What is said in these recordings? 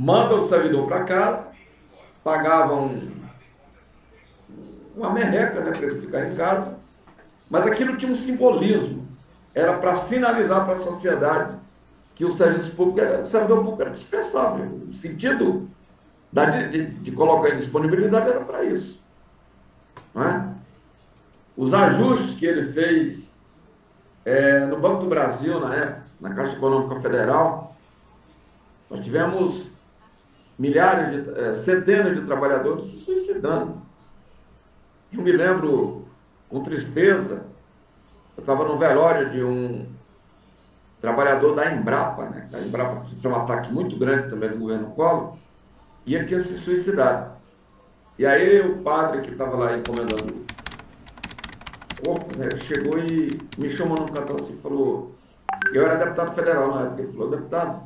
manda o servidor para casa, pagavam uma merreca, né, para ele ficar em casa, mas aquilo tinha um simbolismo, era para sinalizar para a sociedade que o serviço público o servidor público era dispensável. O sentido de colocar em disponibilidade era para isso. Não é? Os ajustes que ele fez no Banco do Brasil, na época, na Caixa Econômica Federal, nós tivemos centenas de trabalhadores se suicidando. Eu me lembro com tristeza, eu estava no velório de um trabalhador da Embrapa, né? A Embrapa sofreu um ataque muito grande também do governo Collor, e ele tinha se suicidado. E aí o padre que estava lá encomendando o corpo, né, chegou e me chamou num canto assim e falou, eu era deputado federal na época, ele falou, deputado,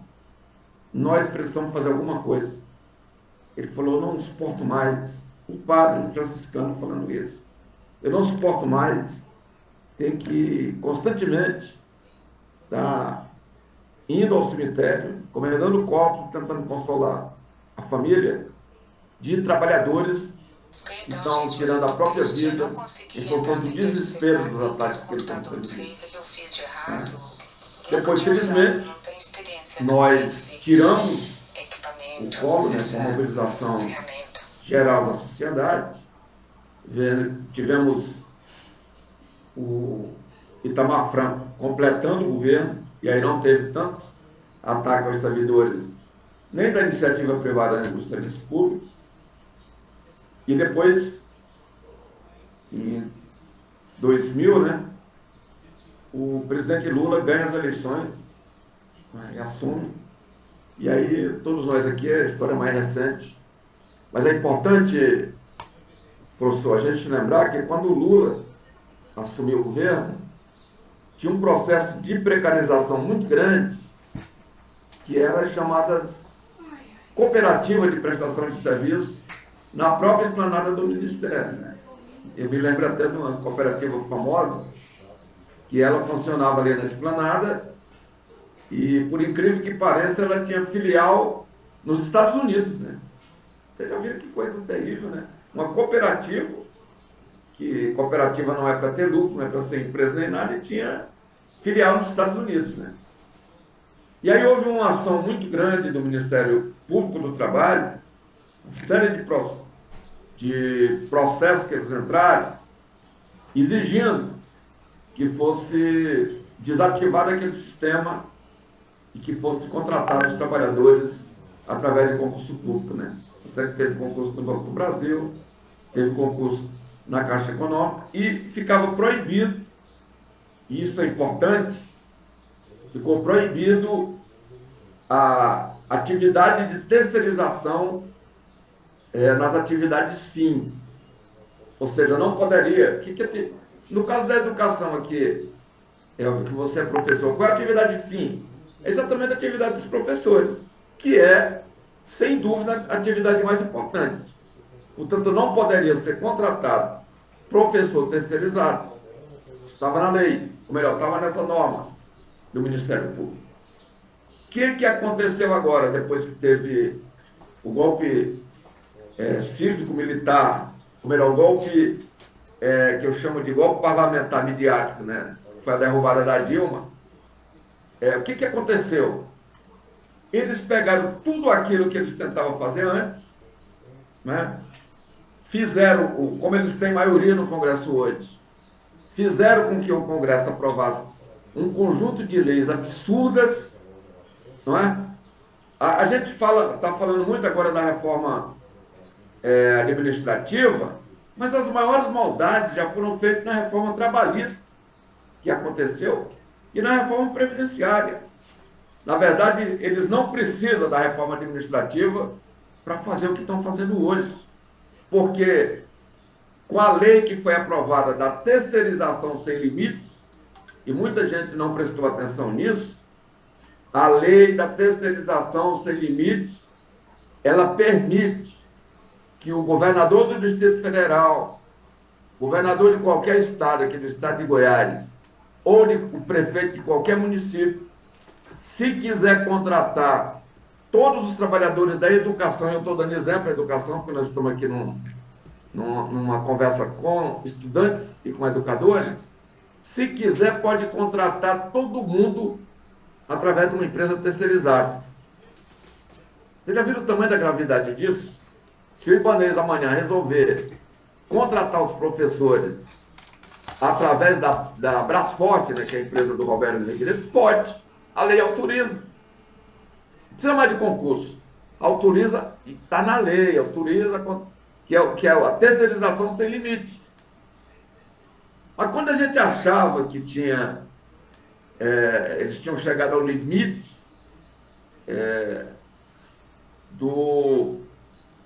nós precisamos fazer alguma coisa. Ele falou, eu não suporto mais, o padre, um franciscano falando isso, eu não suporto mais, tem que constantemente estar indo ao cemitério, encomendando corpos, tentando consolar a família de trabalhadores que estão tirando a própria vida em função do desespero dos ataques que eles estão sofrendo. Depois, felizmente, nós tiramos o Collor, né, com a mobilização geral da sociedade. Tivemos o Itamar Franco completando o governo, e aí não teve tantos ataques aos servidores, nem da iniciativa privada nem dos serviços públicos. E depois, em 2000, né, o presidente Lula ganha as eleições, né, e assume. E aí, todos nós aqui, é a história mais recente. Mas é importante, professor, a gente lembrar que quando o Lula assumiu o governo, tinha um processo de precarização muito grande, que era as chamadas cooperativas de prestação de serviço na própria esplanada do Ministério, né? Eu me lembro até de uma cooperativa famosa, que ela funcionava ali na esplanada, e, por incrível que pareça, ela tinha filial nos Estados Unidos, né? Você já viu que coisa terrível, né? Uma cooperativa, que cooperativa não é para ter lucro, não é para ser empresa nem nada, e tinha filial nos Estados Unidos, né? E aí houve uma ação muito grande do Ministério Público do Trabalho, uma série de processos que eles entraram, exigindo que fosse desativado aquele sistema e que fosse contratado os trabalhadores através de concurso público, né? Até que teve concurso no Banco do Brasil, teve concurso na Caixa Econômica, e ficava proibido, e isso é importante, ficou proibido a atividade de terceirização nas atividades fim. Ou seja, não poderia... no caso da educação aqui, que você é professor, qual é a atividade fim? É exatamente a atividade dos professores, que é, sem dúvida, a atividade mais importante. Portanto, não poderia ser contratado professor terceirizado. Estava na lei, ou melhor, estava nessa norma do Ministério Público. O que aconteceu agora, depois que teve o golpe cívico-militar, ou melhor, o golpe que eu chamo de golpe parlamentar midiático, né? Foi a derrubada da Dilma. O que aconteceu? Eles pegaram tudo aquilo que eles tentavam fazer antes, né? Fizeram, como eles têm maioria no Congresso hoje, fizeram com que o Congresso aprovasse um conjunto de leis absurdas, não é? A gente está falando muito agora da reforma administrativa, mas as maiores maldades já foram feitas na reforma trabalhista que aconteceu e na reforma previdenciária. Na verdade, eles não precisam da reforma administrativa para fazer o que estão fazendo hoje, porque com a lei que foi aprovada da terceirização sem limites, e muita gente não prestou atenção nisso, a lei da terceirização sem limites, ela permite que o governador do Distrito Federal, governador de qualquer estado, aqui do estado de Goiás, ou o prefeito de qualquer município, se quiser contratar todos os trabalhadores da educação, eu estou dando exemplo da educação, porque nós estamos aqui numa conversa com estudantes e com educadores, se quiser pode contratar todo mundo através de uma empresa terceirizada. Você já viu o tamanho da gravidade disso? Se o Ibanez amanhã resolver contratar os professores através da Brasforte, né, que é a empresa do Roberto Negreiros, pode. A lei autoriza. Não precisa mais de concurso. Autoriza, e está na lei, autoriza, que é a terceirização sem limites. Mas quando a gente achava que eles tinham chegado ao limite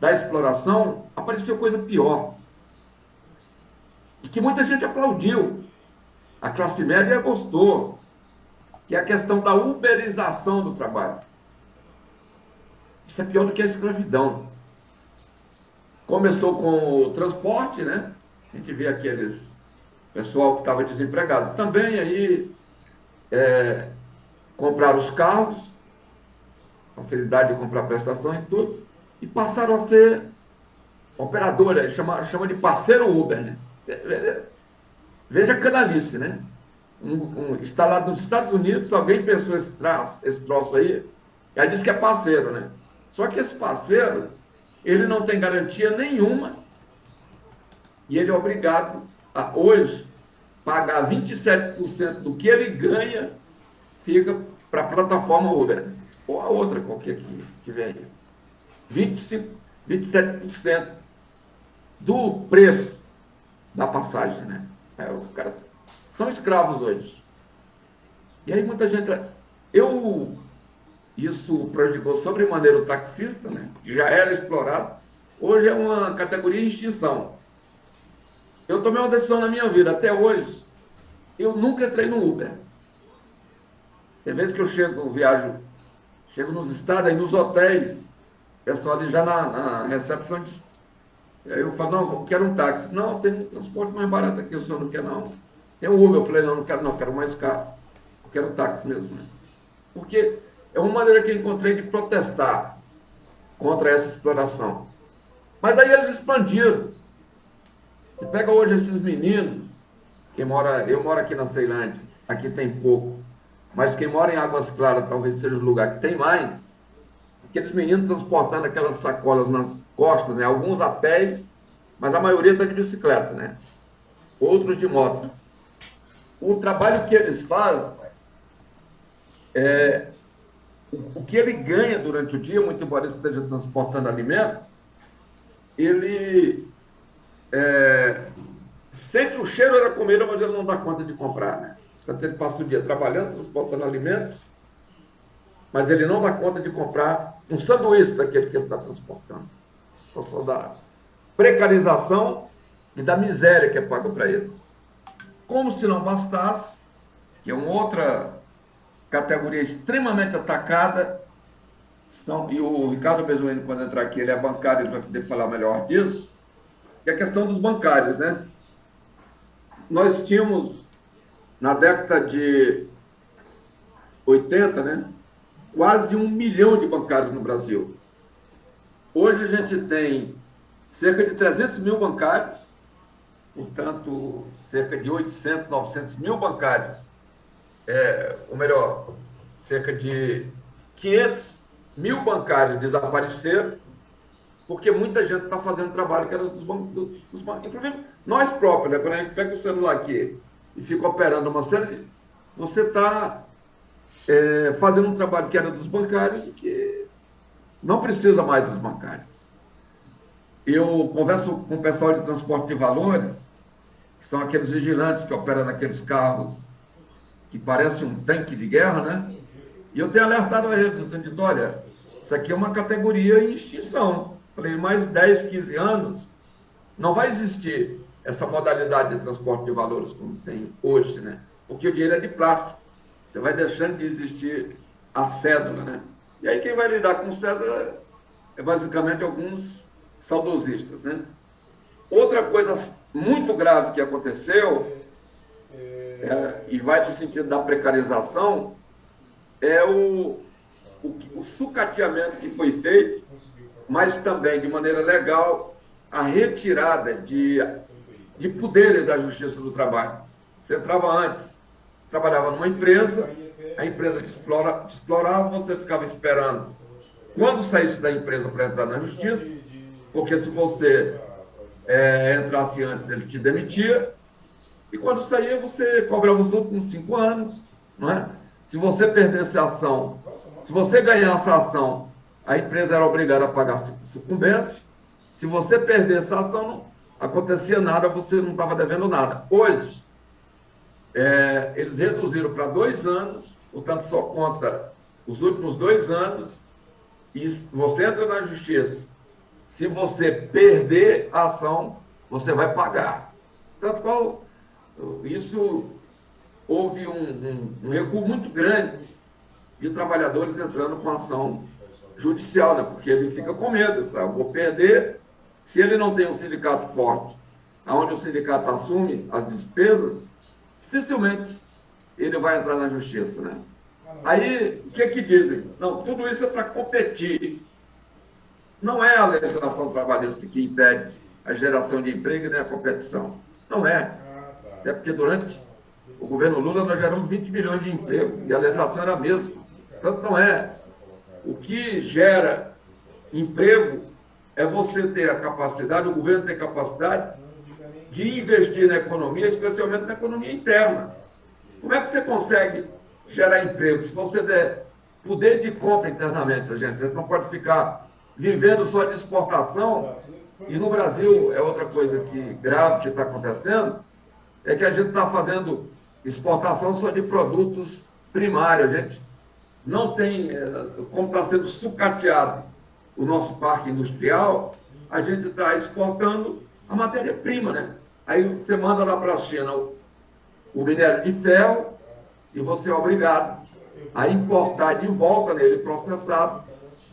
da exploração, apareceu coisa pior. E que muita gente aplaudiu. A classe média gostou. Que é a questão da uberização do trabalho. Isso é pior do que a escravidão. Começou com o transporte, né? A gente vê aqueles pessoal que estava desempregado. Também aí compraram os carros, facilidade de comprar prestação e tudo, e passaram a ser operadora, chama de parceiro Uber, né? Veja a canalice, né? Instalado nos Estados Unidos, alguém pensou esse troço aí, e aí diz que é parceiro, né? Só que esse parceiro, ele não tem garantia nenhuma, e ele é obrigado a, hoje, pagar 27% do que ele ganha, fica para a plataforma Uber, ou a outra qualquer que venha. 27% do preço da passagem, né? Os caras são escravos hoje. E aí muita gente... Isso prejudicou sobremaneira o taxista, né? Que já era explorado. Hoje é uma categoria em extinção. Eu tomei uma decisão na minha vida. Até hoje, eu nunca entrei no Uber. Tem vezes que eu chego nos estados, aí nos hotéis, o pessoal ali já na recepção diz, eu falo, não, eu quero um táxi. Não, tem um transporte mais barato aqui, o senhor não quer não. Tem um Uber, eu falei, não quero mais caro. Eu quero um táxi mesmo. Né? Porque é uma maneira que eu encontrei de protestar contra essa exploração. Mas aí eles expandiram. Você pega hoje esses meninos, eu moro aqui na Ceilândia, aqui tem pouco, mas quem mora em Águas Claras talvez seja o lugar que tem mais, aqueles meninos transportando aquelas sacolas nas costas, né? Alguns a pé, mas a maioria está de bicicleta, né? Outros de moto. O trabalho que eles fazem, o que ele ganha durante o dia, muito embora ele esteja transportando alimentos, ele sente o cheiro da comida, mas ele não dá conta de comprar, né? Portanto, ele passa o dia trabalhando, transportando alimentos, mas ele não dá conta de comprar um sanduíche daquele que ele está transportando. Só da precarização e da miséria que é paga para eles. Como se não bastasse, que é uma outra categoria extremamente atacada, e o Ricardo Bezuini, quando entrar aqui, ele é bancário, ele vai poder falar melhor disso, que é a questão dos bancários, né? Nós tínhamos, na década de 80, né, quase 1 milhão de bancários no Brasil. Hoje a gente tem cerca de 300 mil bancários, portanto, cerca de 800, 900 mil bancários, ou melhor, cerca de 500 mil bancários desapareceram, porque muita gente está fazendo trabalho que era dos bancos. Inclusive, nós próprios, né? Quando a gente pega o celular aqui e fica operando uma série, você está fazendo um trabalho que era dos bancários que não precisa mais dos bancários. Eu converso com o pessoal de transporte de valores, que são aqueles vigilantes que operam naqueles carros que parecem um tanque de guerra, né? E eu tenho alertado a eles, dizendo, olha, isso aqui é uma categoria em extinção. Falei, mais 10, 15 anos, não vai existir essa modalidade de transporte de valores como tem hoje, né? Porque o dinheiro é de plástico. Você vai deixando de existir a cédula, né? E aí quem vai lidar com cédula é basicamente alguns saudosistas, né? Outra coisa muito grave que aconteceu, e vai no sentido da precarização, é o o sucateamento que foi feito, mas também, de maneira legal, a retirada de poderes da Justiça do Trabalho. Você entrava antes, trabalhava numa empresa, a empresa te explorava, você ficava esperando quando saísse da empresa para entrar na Justiça, porque se você entrasse antes, ele te demitia, e quando saía, você cobrava os últimos 5 anos, não é? Se você perdesse a ação, se você ganhasse a ação, a empresa era obrigada a pagar sucumbência. Se você perdesse a ação, não acontecia nada, você não estava devendo nada. Hoje, eles reduziram para 2 anos, portanto, só conta os últimos 2 anos, e você entra na Justiça. Se você perder a ação, você vai pagar. Tanto qual isso houve um recuo muito grande de trabalhadores entrando com ação judicial, né? Porque ele fica com medo, tá? Eu vou perder. Se ele não tem um sindicato forte, onde o sindicato assume as despesas, dificilmente ele vai entrar na Justiça, né? Aí, o que dizem? Não, tudo isso é para competir. Não é a legislação trabalhista que impede a geração de emprego nem a competição. Não é. Até porque durante o governo Lula nós geramos 20 milhões de empregos e a legislação era a mesma. Portanto, não é. O que gera emprego é você ter a capacidade, o governo ter capacidade de investir na economia, especialmente na economia interna. Como é que você consegue gerar emprego se você der poder de compra internamente, gente? A gente não pode ficar vivendo só de exportação. E no Brasil, é outra coisa grave que está acontecendo, é que a gente está fazendo exportação só de produtos primários. A gente não tem, como está sendo sucateado o nosso parque industrial, a gente está exportando a matéria-prima, né? Aí você manda lá para a China o minério de ferro e você é obrigado a importar de volta nele processado,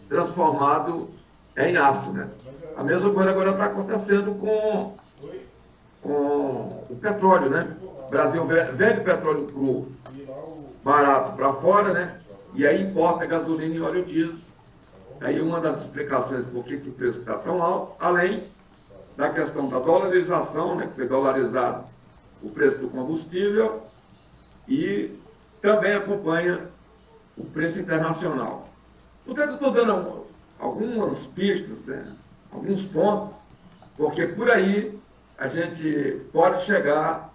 transformado em aço, né? A mesma coisa agora está acontecendo com o petróleo, né? O Brasil vende petróleo cru barato para fora, né? E aí importa gasolina e óleo diesel. Aí uma das explicações por que o preço está tão alto, além da questão da dolarização, né? Que foi dolarizado o preço do combustível e também acompanha o preço internacional. Portanto, estou dando algumas pistas, né? Alguns pontos, porque por aí a gente pode chegar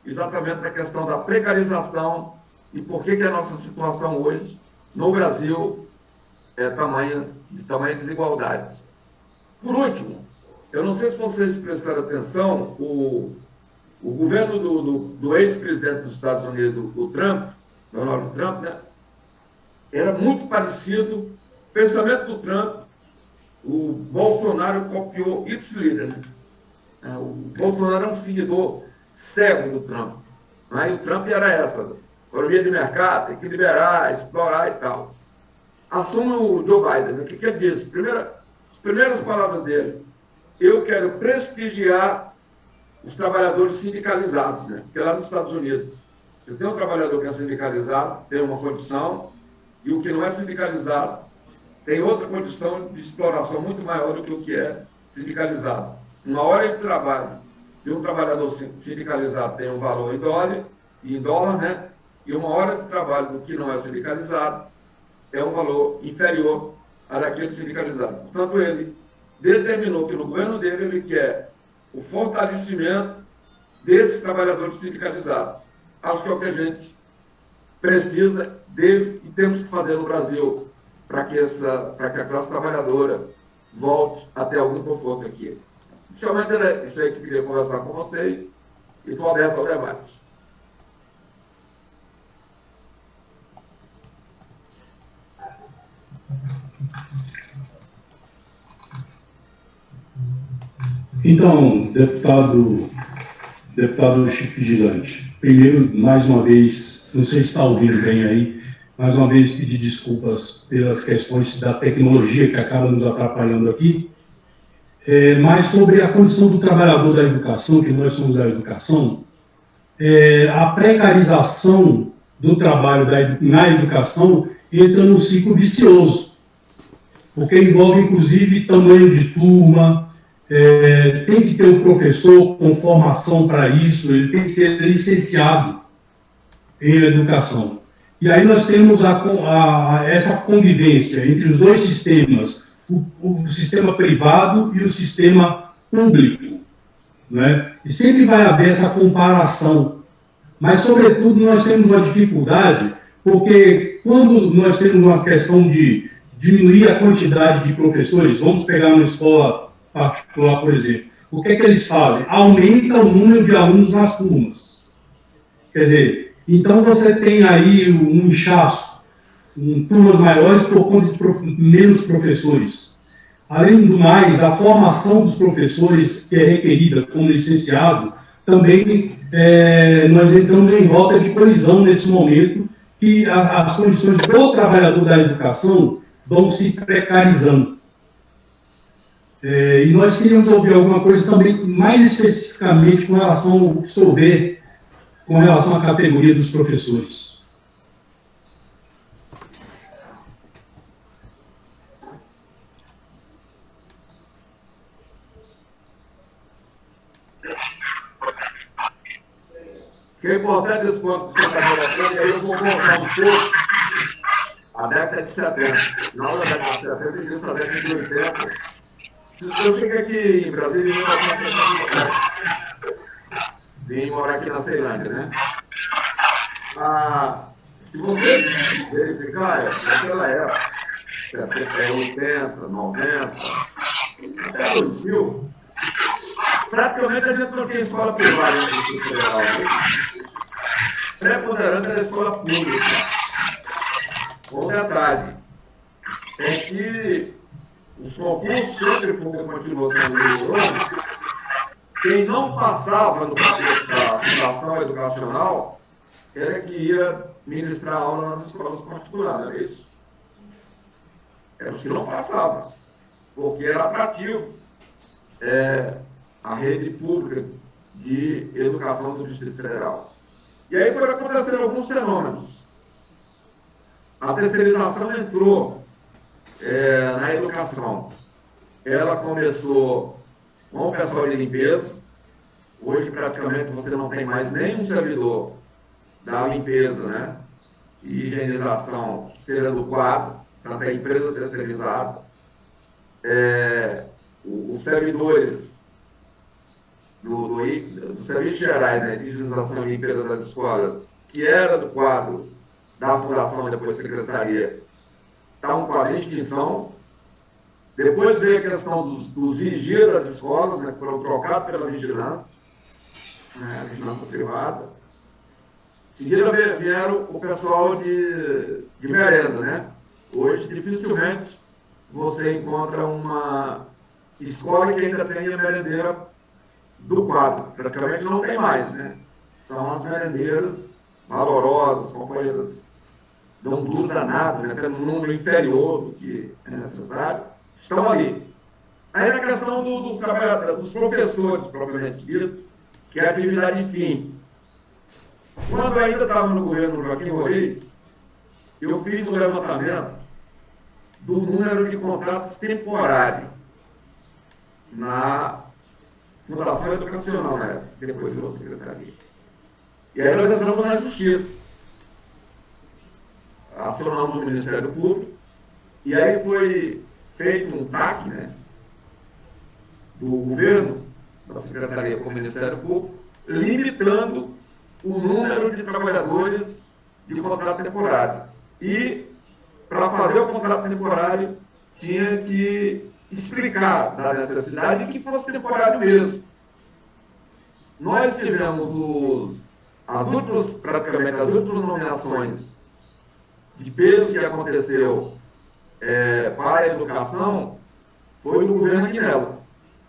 exatamente na questão da precarização e por que a nossa situação hoje no Brasil é de tamanha desigualdade. Por último, eu não sei se vocês prestaram atenção, o governo do ex-presidente dos Estados Unidos, o Trump, Donald Trump, né, era muito parecido, o pensamento do Trump, o Bolsonaro copiou ipsiliter, né? O Bolsonaro é um seguidor cego do Trump. Aí o Trump era essa, economia de mercado, tem que liberar, explorar e tal. Assume o Joe Biden, o que ele diz? As primeiras palavras dele, eu quero prestigiar os trabalhadores sindicalizados, né? Porque lá nos Estados Unidos, você tem um trabalhador que é sindicalizado, tem uma condição, e o que não é sindicalizado tem outra condição de exploração muito maior do que o que é sindicalizado. Uma hora de trabalho de um trabalhador sindicalizado tem um valor em dólar, né? E uma hora de trabalho do que não é sindicalizado é um valor inferior a daquele sindicalizado. Portanto, ele determinou que no governo dele ele quer o fortalecimento desses trabalhadores sindicalizados. Acho que é o que a gente precisa dele e temos que fazer no Brasil para que a classe trabalhadora volte a ter algum conforto aqui. Inicialmente era isso aí que eu queria conversar com vocês e estou aberto ao debate. Então, deputado Chico Vigilante, primeiro, mais uma vez, não sei se está ouvindo bem aí, mais uma vez pedir desculpas pelas questões da tecnologia que acaba nos atrapalhando aqui, mas sobre a condição do trabalhador da educação, que nós somos da educação, a precarização do trabalho na educação, entra num ciclo vicioso, porque envolve, inclusive, tamanho de turma, tem que ter um professor com formação para isso, ele tem que ser licenciado em educação. E aí nós temos essa convivência entre os dois sistemas, o sistema privado e o sistema público, né? E sempre vai haver essa comparação. Mas, sobretudo, nós temos uma dificuldade, porque quando nós temos uma questão de diminuir a quantidade de professores, vamos pegar uma escola particular, por exemplo, o que é que eles fazem? Aumenta o número de alunos nas turmas. Quer dizer, então você tem aí um inchaço, turmas maiores por conta de menos professores. Além do mais, a formação dos professores, que é requerida como licenciado, também nós entramos em rota de colisão nesse momento, que as condições do trabalhador da educação vão se precarizando. E nós queríamos ouvir alguma coisa também, mais especificamente com relação ao que souber, com relação à categoria dos professores. O que é importante esse ponto que você está colocando, e aí eu vou voltar um pouco à década de 70. Final da década de 70 e início da década de 80. Eu cheguei aqui em Brasília em 1977. Vim morar aqui na Ceilândia, né? Se você verificar, naquela época, 80, 90, até 2000, praticamente a gente não tinha escola privada no Distrito Federal. Preponderante era a escola pública. Um detalhe é que os concursos sempre foram continuou sendo rigorosos. Quem não passava no concurso da Fundação Educacional era que ia ministrar aula nas escolas particulares, era isso? Eram os que não passavam, porque era atrativo a rede pública de educação do Distrito Federal. E aí foram acontecendo alguns fenômenos. A terceirização entrou na educação. Ela começou com o pessoal de limpeza. Hoje, praticamente, você não tem mais nenhum servidor da limpeza, né? E higienização seja do quadro, para ter empresa terceirizada. Os servidores dos serviços gerais, né, de higienização e limpeza das escolas, que era do quadro da Fundação e depois Secretaria, está um quadro em extinção. Depois veio a questão dos vigias das escolas, né, que foram trocados pela vigilância, a vigilância privada. Em seguida vieram o pessoal de merenda, né? Hoje, dificilmente, você encontra uma escola que ainda tenha merendeira do quadro. Praticamente não tem mais, né? São as merendeiras valorosas, companheiras de um duro danado, né? Até no número inferior do que é necessário, estão ali. Aí na questão dos professores, propriamente dito, que é a atividade fim. Quando eu ainda estava no governo Joaquim Roriz, eu fiz um levantamento do número de contratos temporários na Fundação Educacional, né? Depois virou secretaria. E aí nós entramos na Justiça. Acionamos o Ministério Público, e aí foi feito um TAC, né? Do governo, da Secretaria com o Ministério Público, limitando o número de trabalhadores de contrato temporário. E, para fazer o contrato temporário, tinha que explicar da necessidade que fosse temporário mesmo. Nós tivemos praticamente as últimas nomeações de peso que aconteceu para a educação, foi no governo Aguinaldo.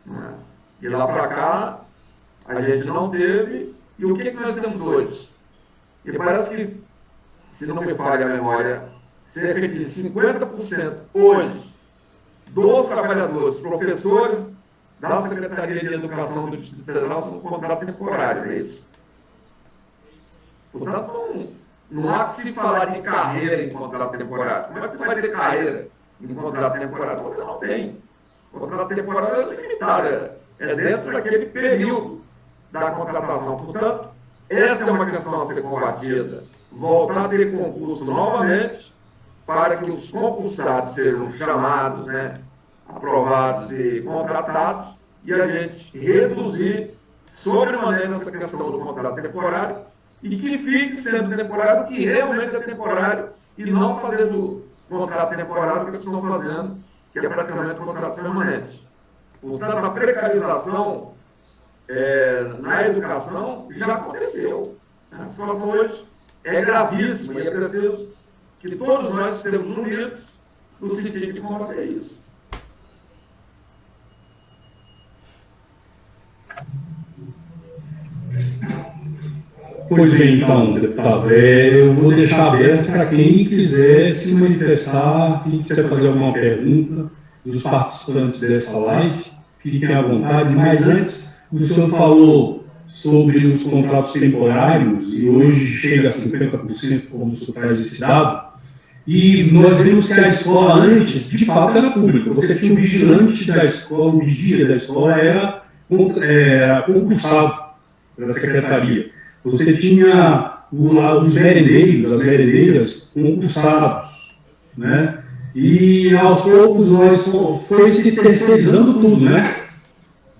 Né? De lá para cá, a gente não teve. E o que nós temos hoje? E parece que, se não me falha a memória, cerca de 50% hoje dos trabalhadores, professores da Secretaria de Educação do Distrito Federal são contrato temporário, é isso? Portanto, não há que se falar de carreira em contrato temporário. Como é que você vai ter carreira em contrato temporário? Você não tem. O contrato temporário é limitado, é dentro daquele período da contratação. Portanto, essa é uma questão a ser combatida. Voltar a ter concurso novamente para que os concursados sejam chamados, né, aprovados e contratados, e a gente reduzir sobremaneira essa questão do contrato temporário e que fique sendo temporário, que realmente é temporário, e não fazer do contrato temporário que eles estão fazendo, que é praticamente um contrato permanente. Portanto, a precarização na educação já aconteceu. A situação hoje é gravíssima e é preciso que todos nós estejamos unidos no sentido de combater isso. Pois bem, então, deputado, eu vou deixar aberto para quem quiser se manifestar, quem quiser fazer alguma pergunta dos participantes dessa live, fiquem à vontade. Mas antes, o senhor falou sobre os contratos temporários, e hoje chega a 50%, como o senhor traz esse dado, e nós vimos que a escola antes, de fato, era pública. Você tinha o vigilante da escola, o vigia da escola era concursado pela secretaria. Você tinha os merendeiros, as merendeiras concursados, né? E aos poucos foi se terceirizando tudo, né?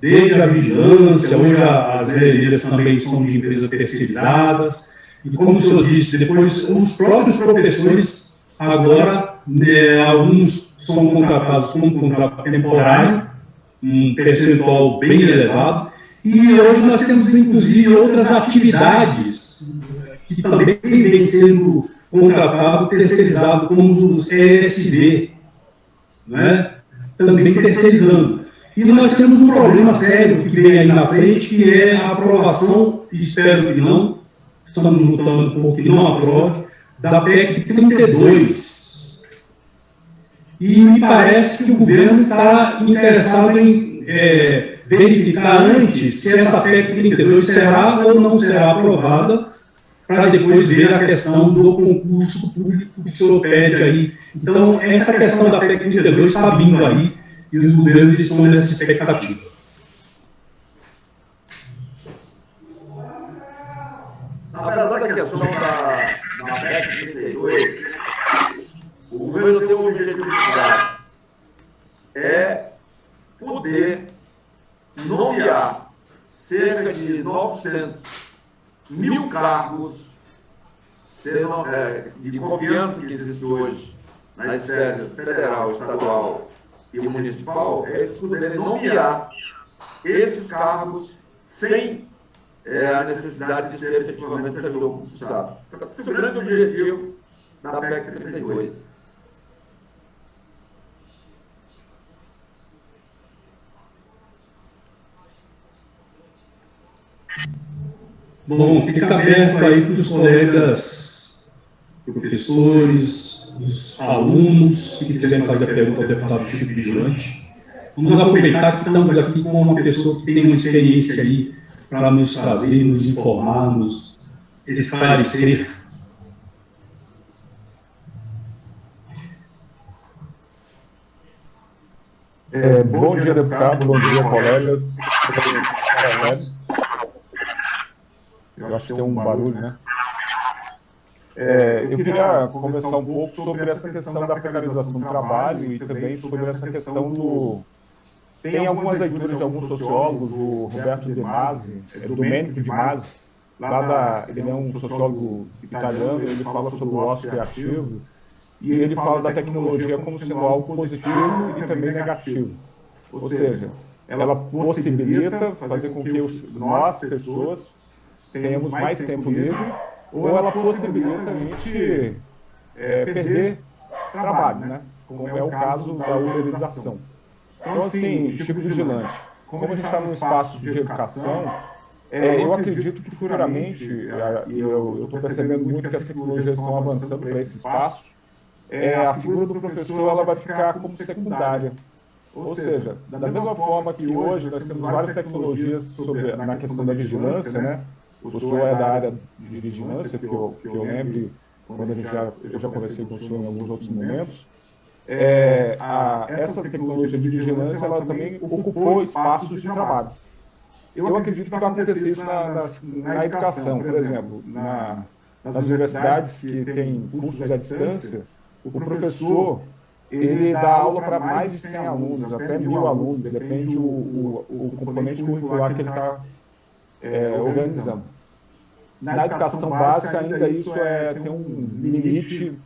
Desde a vigilância, hoje as merendeiras também são de empresas terceirizadas. E como o senhor disse, depois os próprios professores, agora, alguns são contratados com um contrato temporário, um percentual bem elevado. E hoje nós temos, inclusive, outras atividades que também vêm sendo contratado, terceirizado, como os ESV, né? Também terceirizando. E nós temos um problema sério que vem aí na frente, que é a aprovação, espero que não, estamos lutando por que não aprove, da PEC 32. E me parece que o governo está interessado em verificar antes se essa PEC 32 será ou não será aprovada, para depois ver a questão do concurso público que o senhor pede aí. Então, essa questão da PEC 32 está vindo aí e os governos estão nessa expectativa. Na verdade, a questão da PEC 32, o governo tem um objetivo claro, é poder nomear cerca de 900 mil cargos de confiança que existe hoje na esfera federal, estadual e municipal, eles poderem nomear esses cargos sem a necessidade de ser efetivamente servidor concursado. Esse é o grande objetivo da PEC 32. Bom, fica aberto aí para os colegas, professores, os alunos que quiserem fazer a pergunta ao deputado Chico Vigilante. Vamos aproveitar que estamos aqui com uma pessoa que tem uma experiência aí para nos trazer, nos informar, nos esclarecer. Bom dia, deputado. Bom dia, colegas. Eu acho que tem um barulho, né? Eu queria conversar um pouco sobre essa questão da precarização do trabalho e também sobre essa questão do... Tem algumas leituras de alguns sociólogos, o Roberto De Masi, Domenico De Masi, ele é um sociólogo italiano, ele fala sobre o ócio criativo e ele fala da tecnologia como sendo algo positivo e também negativo. Ou seja, ela possibilita fazer com que nós, pessoas, tenhamos mais tempo livre, ou ela possibilita a gente perder trabalho, né? Como é o caso da uberização. Então, assim, Chico Vigilante, como a gente está num espaço de educação, eu acredito que futuramente, e eu estou percebendo muito que as tecnologias estão avançando para esse espaço, a figura do professor ela vai ficar como secundária. Ou seja, da mesma forma que hoje nós temos várias tecnologias na questão da vigilância, né? o senhor é da área de vigilância, que eu lembro, quando eu já conversei com o senhor em alguns outros momentos, essa tecnologia de vigilância ela também ocupou espaços de trabalho. Eu acredito que vai acontecer isso na educação, por exemplo, nas universidades que têm cursos à distância, o professor ele dá aula para mais de 100 alunos, até 1.000 alunos, depende o componente curricular que ele está organizando. Na educação básica, ainda isso tem um limite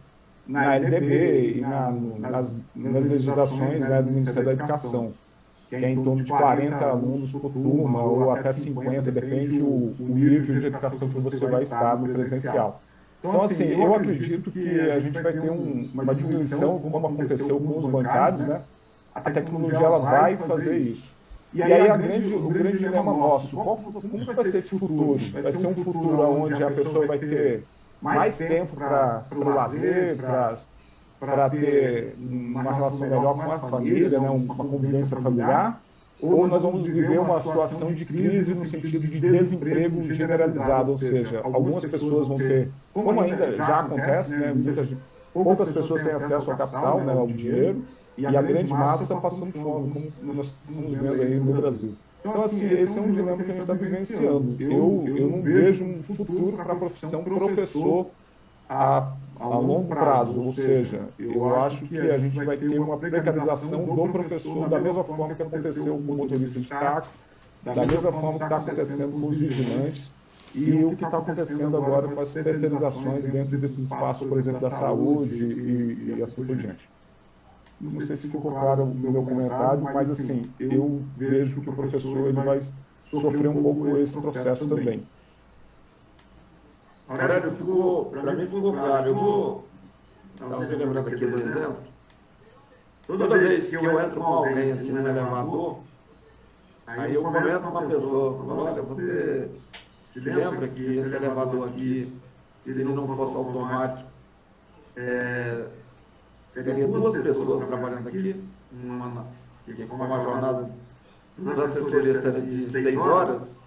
na LDB e nas legislações, né, do Ministério da Educação, que é em torno de 40 alunos por turma, ou até 50, depende o nível de educação que você vai estar no presencial. Então, assim, eu acredito que a gente vai ter uma diminuição, como aconteceu com os bancários, né? A tecnologia ela vai fazer isso. E aí o grande dilema nosso, como vai ser esse futuro? Vai ser um futuro onde a pessoa vai ter mais tempo para o lazer, para ter uma relação melhor com a família, né? Uma convivência familiar? Ou nós vamos viver uma situação de crise no sentido de desemprego generalizado, ou seja, algumas pessoas vão ter, como ainda já acontece, né, poucas pessoas têm acesso ao capital, né, ao dinheiro, e a grande massa está passando fome, como nós estamos vendo aí no Brasil. Então, assim, esse é um dilema que a gente está vivenciando. Eu não vejo um futuro para a profissão professor a longo prazo, ou seja, eu acho que a gente vai ter uma precarização do professor da mesma forma que aconteceu com o motorista de táxi, da mesma forma que está acontecendo com os vigilantes e o que está acontecendo agora com as terceirizações dentro desses espaços, por exemplo, da saúde e assim por diante. Não sei se ficou claro o meu comentário, mas assim, eu vejo que o professor ele vai sofrer um pouco esse processo também. Aurélio, para mim ficou claro. Eu vou estava me lembrando aqui do exemplo. Toda vez que eu entro com alguém assim no elevador, aí eu comento com uma pessoa, falo, olha, você se lembra que esse elevador aqui, se ele não fosse automático, teria 2 pessoas trabalhando aqui, com uma jornada das assessorias estaria de 6 horas,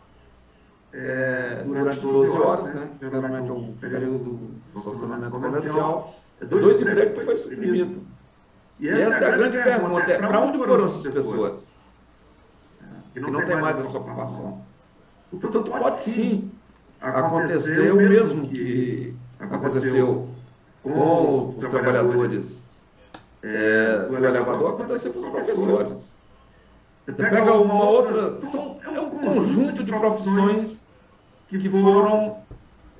durante 12 horas, né? Geralmente é o período do funcionamento comercial, 2 empregos que foi suprimido. E essa é a grande pergunta, para onde foram essas pessoas? Que não tem mais essa ocupação. Portanto, pode sim acontecer o mesmo que aconteceu com os trabalhadores do elevador, aconteceu com os professores. Você pega uma outra, é um conjunto de profissões que foram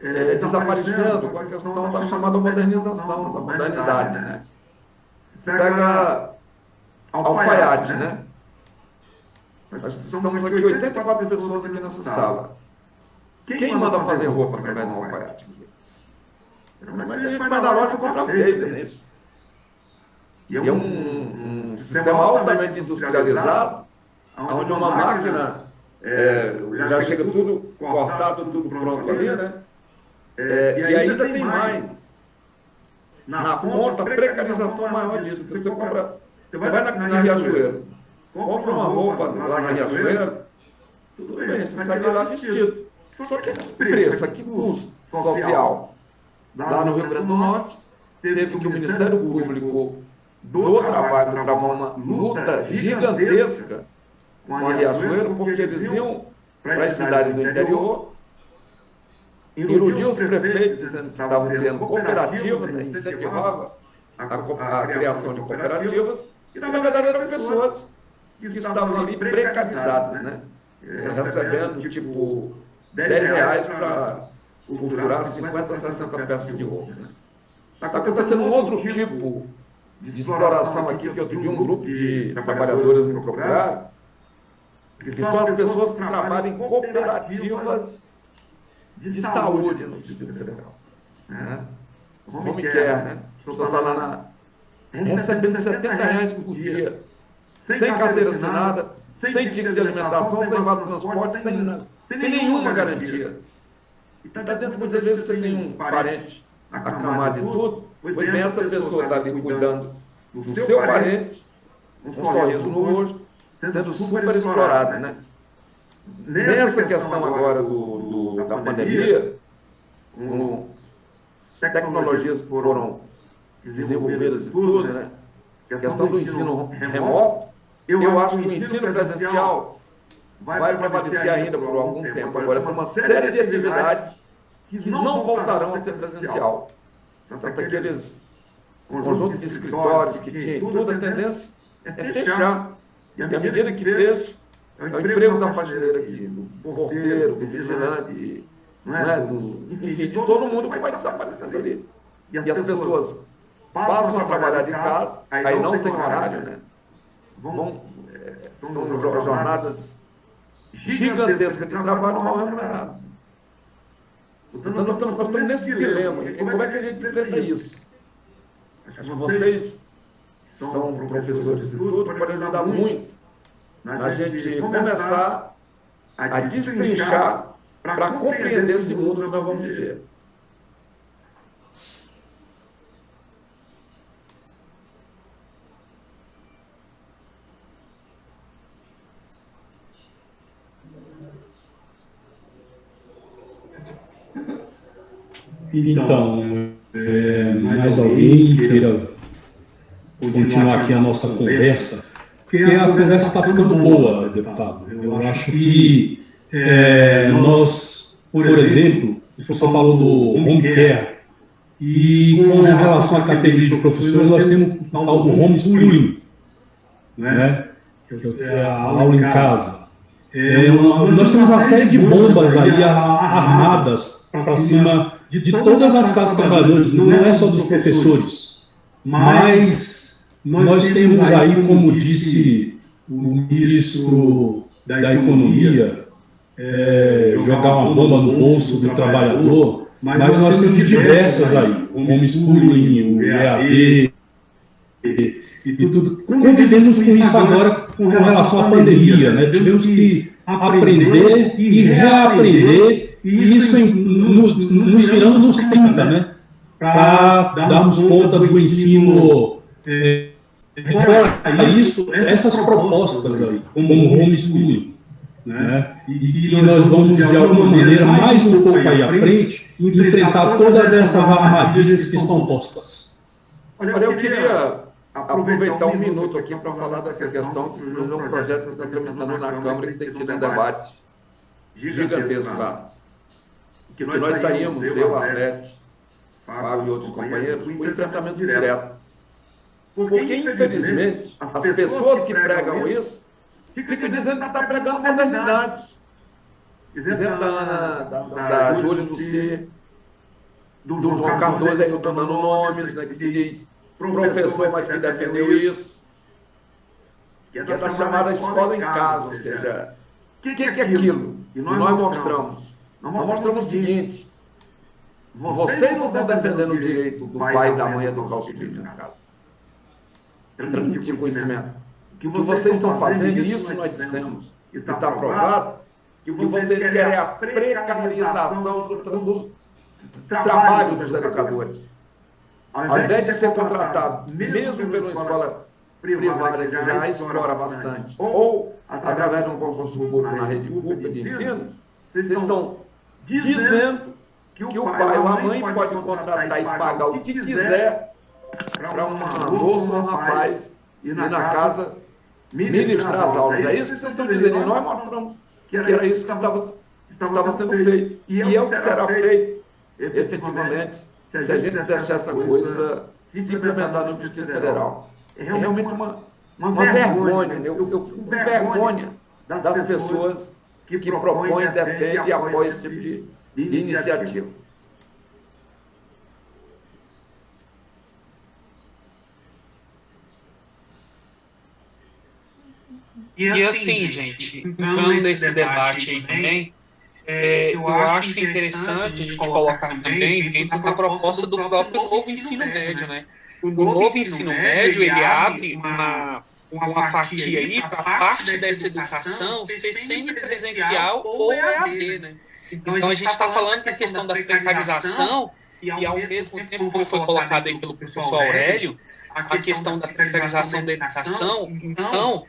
desaparecendo com a questão da chamada modernização, da modernidade, né? Você pega alfaiate, né? Nós estamos aqui 84 pessoas aqui nessa sala. Quem manda fazer roupa através de um alfaiate? A gente vai na loja e compra feita, não é isso? E é um sistema altamente industrializado, onde uma máquina já chega tudo cortado, tudo pronto ali, né? E ainda tem mais. Na ponta, a precarização maior disso. Você vai na Riachuelo, compra uma roupa lá na Riachuelo, tudo bem, você sai de lá vestido. Só que preço, que custo social. Lá no Rio Grande do Norte, teve que o Ministério Público do Trabalho travar uma luta gigantesca com a Riachuelo, porque eles iam para as cidades do interior, iludiam os prefeitos dizendo que estavam criando cooperativas, né, incentivava a criação de cooperativas, e na verdade eram pessoas que estavam ali precarizadas, né, recebendo tipo R$10 para costurar 50, 60 peças de roupa. Está acontecendo um outro tipo de exploração aqui, que outro dia um grupo de trabalhadores me procuraram, que são as pessoas que trabalham em cooperativas de saúde no Distrito Federal. Né? Home care, né? A pessoa está lá recebendo R$70 por dia, sem carteira assinada, sem ticket de alimentação, sem vale de transporte, sem nenhuma garantia. E está dentro, muitas vezes, você tem um parente acamado de tudo, pois bem, essa pessoa está ali cuidando do seu parente, um sorriso no rosto, sendo super explorada, né? nessa questão agora da pandemia, com tecnologias que foram desenvolvidas e tudo, né? A questão do ensino remoto, eu acho que o ensino presencial vai prevalecer ainda por algum tempo. Agora, tem uma série de atividades que não voltarão a ser presencial. Tanto aqueles conjuntos de escritórios que tinha tudo, a tendência é fechar. E à medida que fecha, é o emprego da faxineira aqui, do porteiro, do vigilante, enfim, de todo mundo que vai desaparecendo ali. E as pessoas passam a trabalhar de casa, aí não tem horário, né? São jornadas gigantescas de trabalho mal remuneradas. Então, nós estamos nesse dilema. Como é que a gente enfrenta isso? Acho que vocês são professores de tudo, podem ajudar muito na gente começar a destrinchar para compreender esse mundo que nós vamos viver. Então, mais alguém queira continuar aqui a nossa conversa? Porque a conversa está ficando boa, deputado. Eu acho que nós, por exemplo, o senhor falou do home care, e com relação à categoria de professores, nós temos o tal do homeschooling, né? Que é a aula em casa. Nós temos uma série de bombas aí armadas para cima de todas as classes trabalhadoras, não é só dos professores, mas nós temos aí, como disse o ministro da Economia, jogar uma bomba no bolso do trabalhador, mas nós temos diversas aí, o homeschooling, o EAD e tudo. Convivemos com isso agora com relação à pandemia, né? Tivemos que aprender e reaprender, e isso nos virando nos 30, né? Para darmos conta do ensino. Fora isso, essas propostas aí, como o homeschooling, né? E que nós vamos, de alguma maneira, mais um pouco aí à frente, enfrentar todas essas armadilhas que estão postas. Olha, eu queria aproveitar um minuto aqui para falar dessa questão, que é um projeto que está tramitando na Câmara e que tem tido um debate gigantesco lá. Que nós saímos, eu, a Arlete, Fábio e outros companheiros, por enfrentamento direto. Porque, infelizmente, as pessoas que pregam isso ficam dizendo que está pregando modernidade. Dizendo da Júlia Luci, do João Cardoso, aí eu estou dando nomes, né, que se diz professor, mas que defendeu isso, que é da chamada escola em casa, ou seja, o que é aquilo? E nós mostramos o seguinte: vocês não estão defendendo o direito do pai e da mãe a educar os filhos na casa. Transmitir conhecimento. O que vocês estão fazendo, isso nós dissemos, e está provado, que vocês querem a precarização do trabalho dos educadores. Ao invés de ser contratado, mesmo pela escola privada, que já explora bastante, ou através de um concurso público na rede pública de ensino, vocês estão dizendo que o pai ou a mãe pode contratar e pagar o que quiser para uma moça ou um rapaz ir na casa ministrar as aulas. É isso que vocês estão dizendo. E nós mostramos que era isso que estava sendo feito. E é o que será feito, efetivamente, se a gente deixar essa coisa se implementar no Distrito Federal. É realmente uma vergonha. Eu fico com vergonha das pessoas que propõem, defendem e apoiam esse tipo de iniciativa. E assim, gente, entrando nesse debate aí também, eu acho interessante a gente colocar também dentro da proposta do próprio novo ensino médio, né? O novo ensino médio, ele abre uma fatia aí para parte dessa educação ser semipresencial ou EAD, né? Então a gente está falando da questão da precarização e ao mesmo tempo, como foi colocado aí pelo professor Aurélio, a questão da precarização da educação. Então,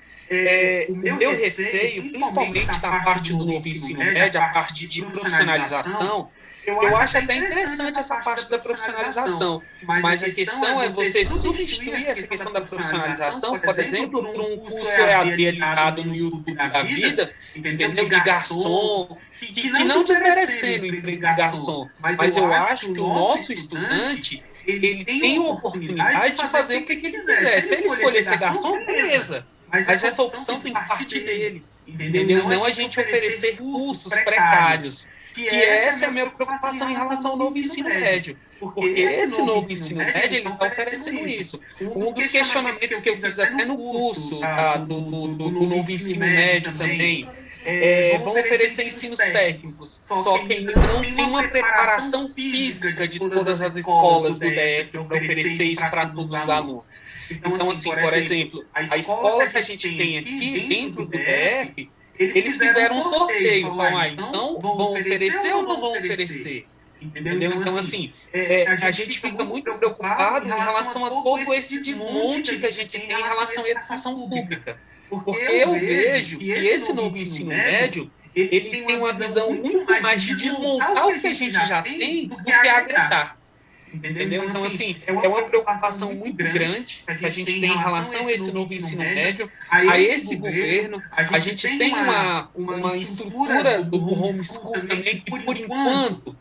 o meu receio, principalmente da parte do novo ensino médio, a parte de profissionalização, eu acho até interessante essa parte da profissionalização, mas a questão é você substituir essa questão da profissionalização, por exemplo, por um curso EAD ligado no YouTube da vida, entendeu? De garçom, que não desmerecendo o emprego de garçom, mas eu acho que o nosso estudante, ele tem a oportunidade de fazer o que ele quiser. Se ele escolher ser garçom, beleza, mas essa opção tem que partir dele, entendeu? Não a gente oferecer cursos precários. Que essa é a minha preocupação em relação ao novo ensino médio. Porque esse novo ensino médio, ele está oferecendo isso. Um dos questionamentos que eu fiz até no curso do novo ensino médio também, vão oferecer ensinos técnicos, só que ainda não tem uma preparação física de todas as escolas do DF para oferecer isso para todos os alunos. Então, assim, por exemplo, a escola que a gente tem aqui dentro do DF, eles fizeram um sorteio, falaram, então vão oferecer ou não vão oferecer? Entendeu? Então, assim, a gente fica muito preocupado em relação a todo esse desmonte que a gente tem em relação à educação pública. Porque eu vejo que esse novo ensino médio, ele tem uma visão muito mais de desmontar o que a gente já tem do que agregar. Entendeu? Então, assim, é uma preocupação muito grande que a gente tem em relação a esse novo ensino médio, a esse governo. A gente tem uma estrutura do homeschool também que, por enquanto,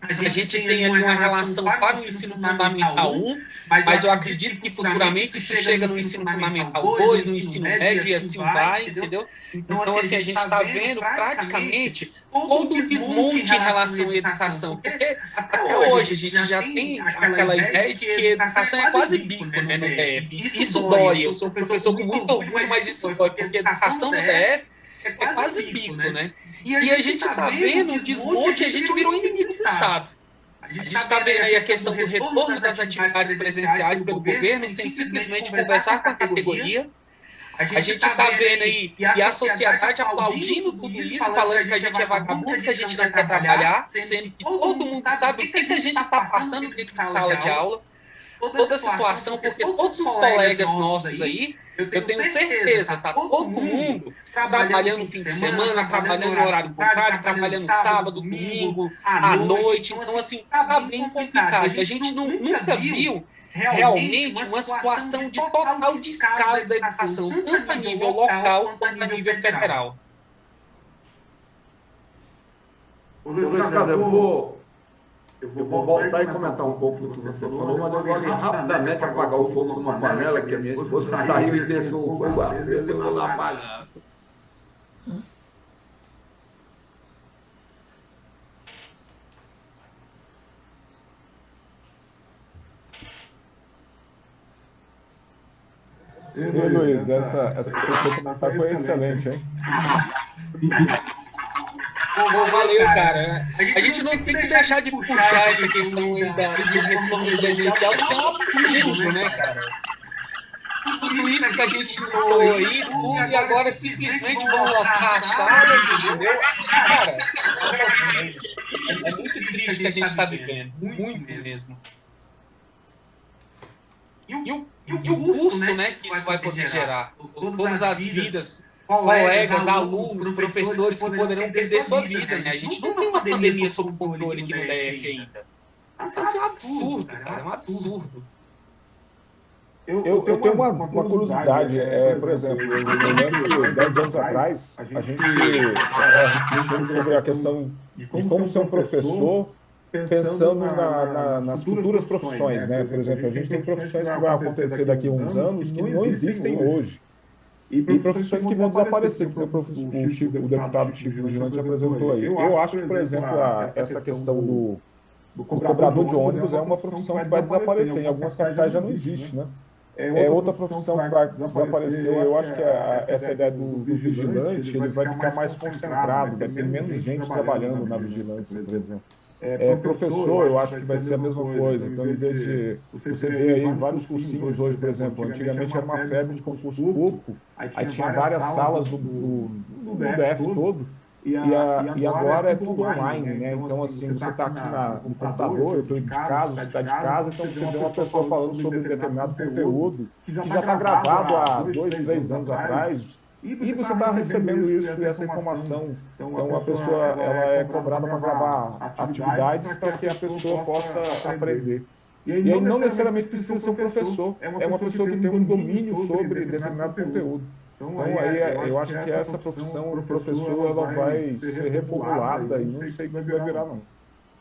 a gente tem ali uma relação para o ensino fundamental 1, mas eu acredito que futuramente isso chega no ensino fundamental 2, no ensino médio e assim vai, entendeu? Então, assim, a gente está vendo praticamente todo o desmonte em relação à educação, porque até hoje a gente já tem aquela ideia de que a educação é quase bico, né, no DF. Isso dói, eu sou professor com muito orgulho, mas isso dói, porque a educação no DF é quase bico, né? E a gente está vendo o desmonte e a gente virou inimigo do Estado. A gente está vendo aí a questão do retorno das atividades presenciais pelo governo, sem simplesmente conversar com a categoria. A gente está vendo aí e a sociedade aplaudindo tudo isso, falando que a gente é vagabundo, que a gente não quer trabalhar, sendo que todo mundo sabe o que a gente está passando dentro de sala de aula, toda a situação, porque todos os colegas nossos aí, eu tenho certeza, tá todo mundo trabalhando no fim de semana, trabalhando no horário contrário, trabalhando sábado, domingo, à noite. Então, assim, tá bem complicado. A gente nunca viu realmente uma situação de total descaso da educação, tanto a nível local quanto a nível federal. Eu vou voltar e comentar um pouco do que você falou, mas eu vou ali rapidamente apagar o fogo numa panela que a minha esposa saiu e deixou o fogo aceso, eu vou lá apagar. Luiz, essa sua comentário foi excelente, hein? Valeu, cara. A gente não tem que deixar de puxar essa questão aí de retorno presencial, que é um absurdo, né, cara? Tudo isso que a gente falou aí, tudo, e agora simplesmente vão lotar a sala, entendeu? Cara, é muito triste que a gente está vivendo, muito mesmo. E o custo, né, que isso vai poder gerar? Todas as vidas, colegas, alunos, professores que poderão perder sua vida, né? A gente não tem uma pandemia sob controle aqui no DF ainda. Isso é um absurdo, cara, é um absurdo. Eu tenho uma curiosidade, por exemplo, eu lembro que 10 anos atrás, a gente refletiu sobre a questão de como ser um professor pensando nas futuras profissões, né? Por exemplo, a gente tem profissões que vão acontecer daqui a uns anos que não existem hoje. E profissões que vão desaparecer, que o deputado Chico Vigilante apresentou aí. Eu acho que, por exemplo, essa questão do cobrador de ônibus é uma profissão que vai desaparecer. Em algumas capitais já não existe, né? É outra profissão que vai desaparecer. Eu acho que essa ideia do vigilante, ele vai ficar mais concentrado, vai ter menos gente trabalhando na vigilância, por exemplo. Professor, eu acho que vai ser a mesma coisa. Então, em vez de você ver aí vários cursinhos hoje, por exemplo, antigamente era uma febre de concurso público, aí tinha várias salas do DF todo, e agora é tudo online, né? Então, assim, você está aqui no computador, eu estou de casa, você está de casa, então você vê uma pessoa falando sobre um determinado conteúdo que já está gravado há 2, 3 anos atrás, E você está recebendo isso e essa informação. Então, a pessoa ela é cobrada para gravar atividades para que a pessoa possa aprender. E aí não necessariamente precisa ser um professor, é uma pessoa que tem um domínio sobre determinado conteúdo. Então, aí eu acho que essa profissão do professor ela vai ser repopulada e não sei o que vai virar, não.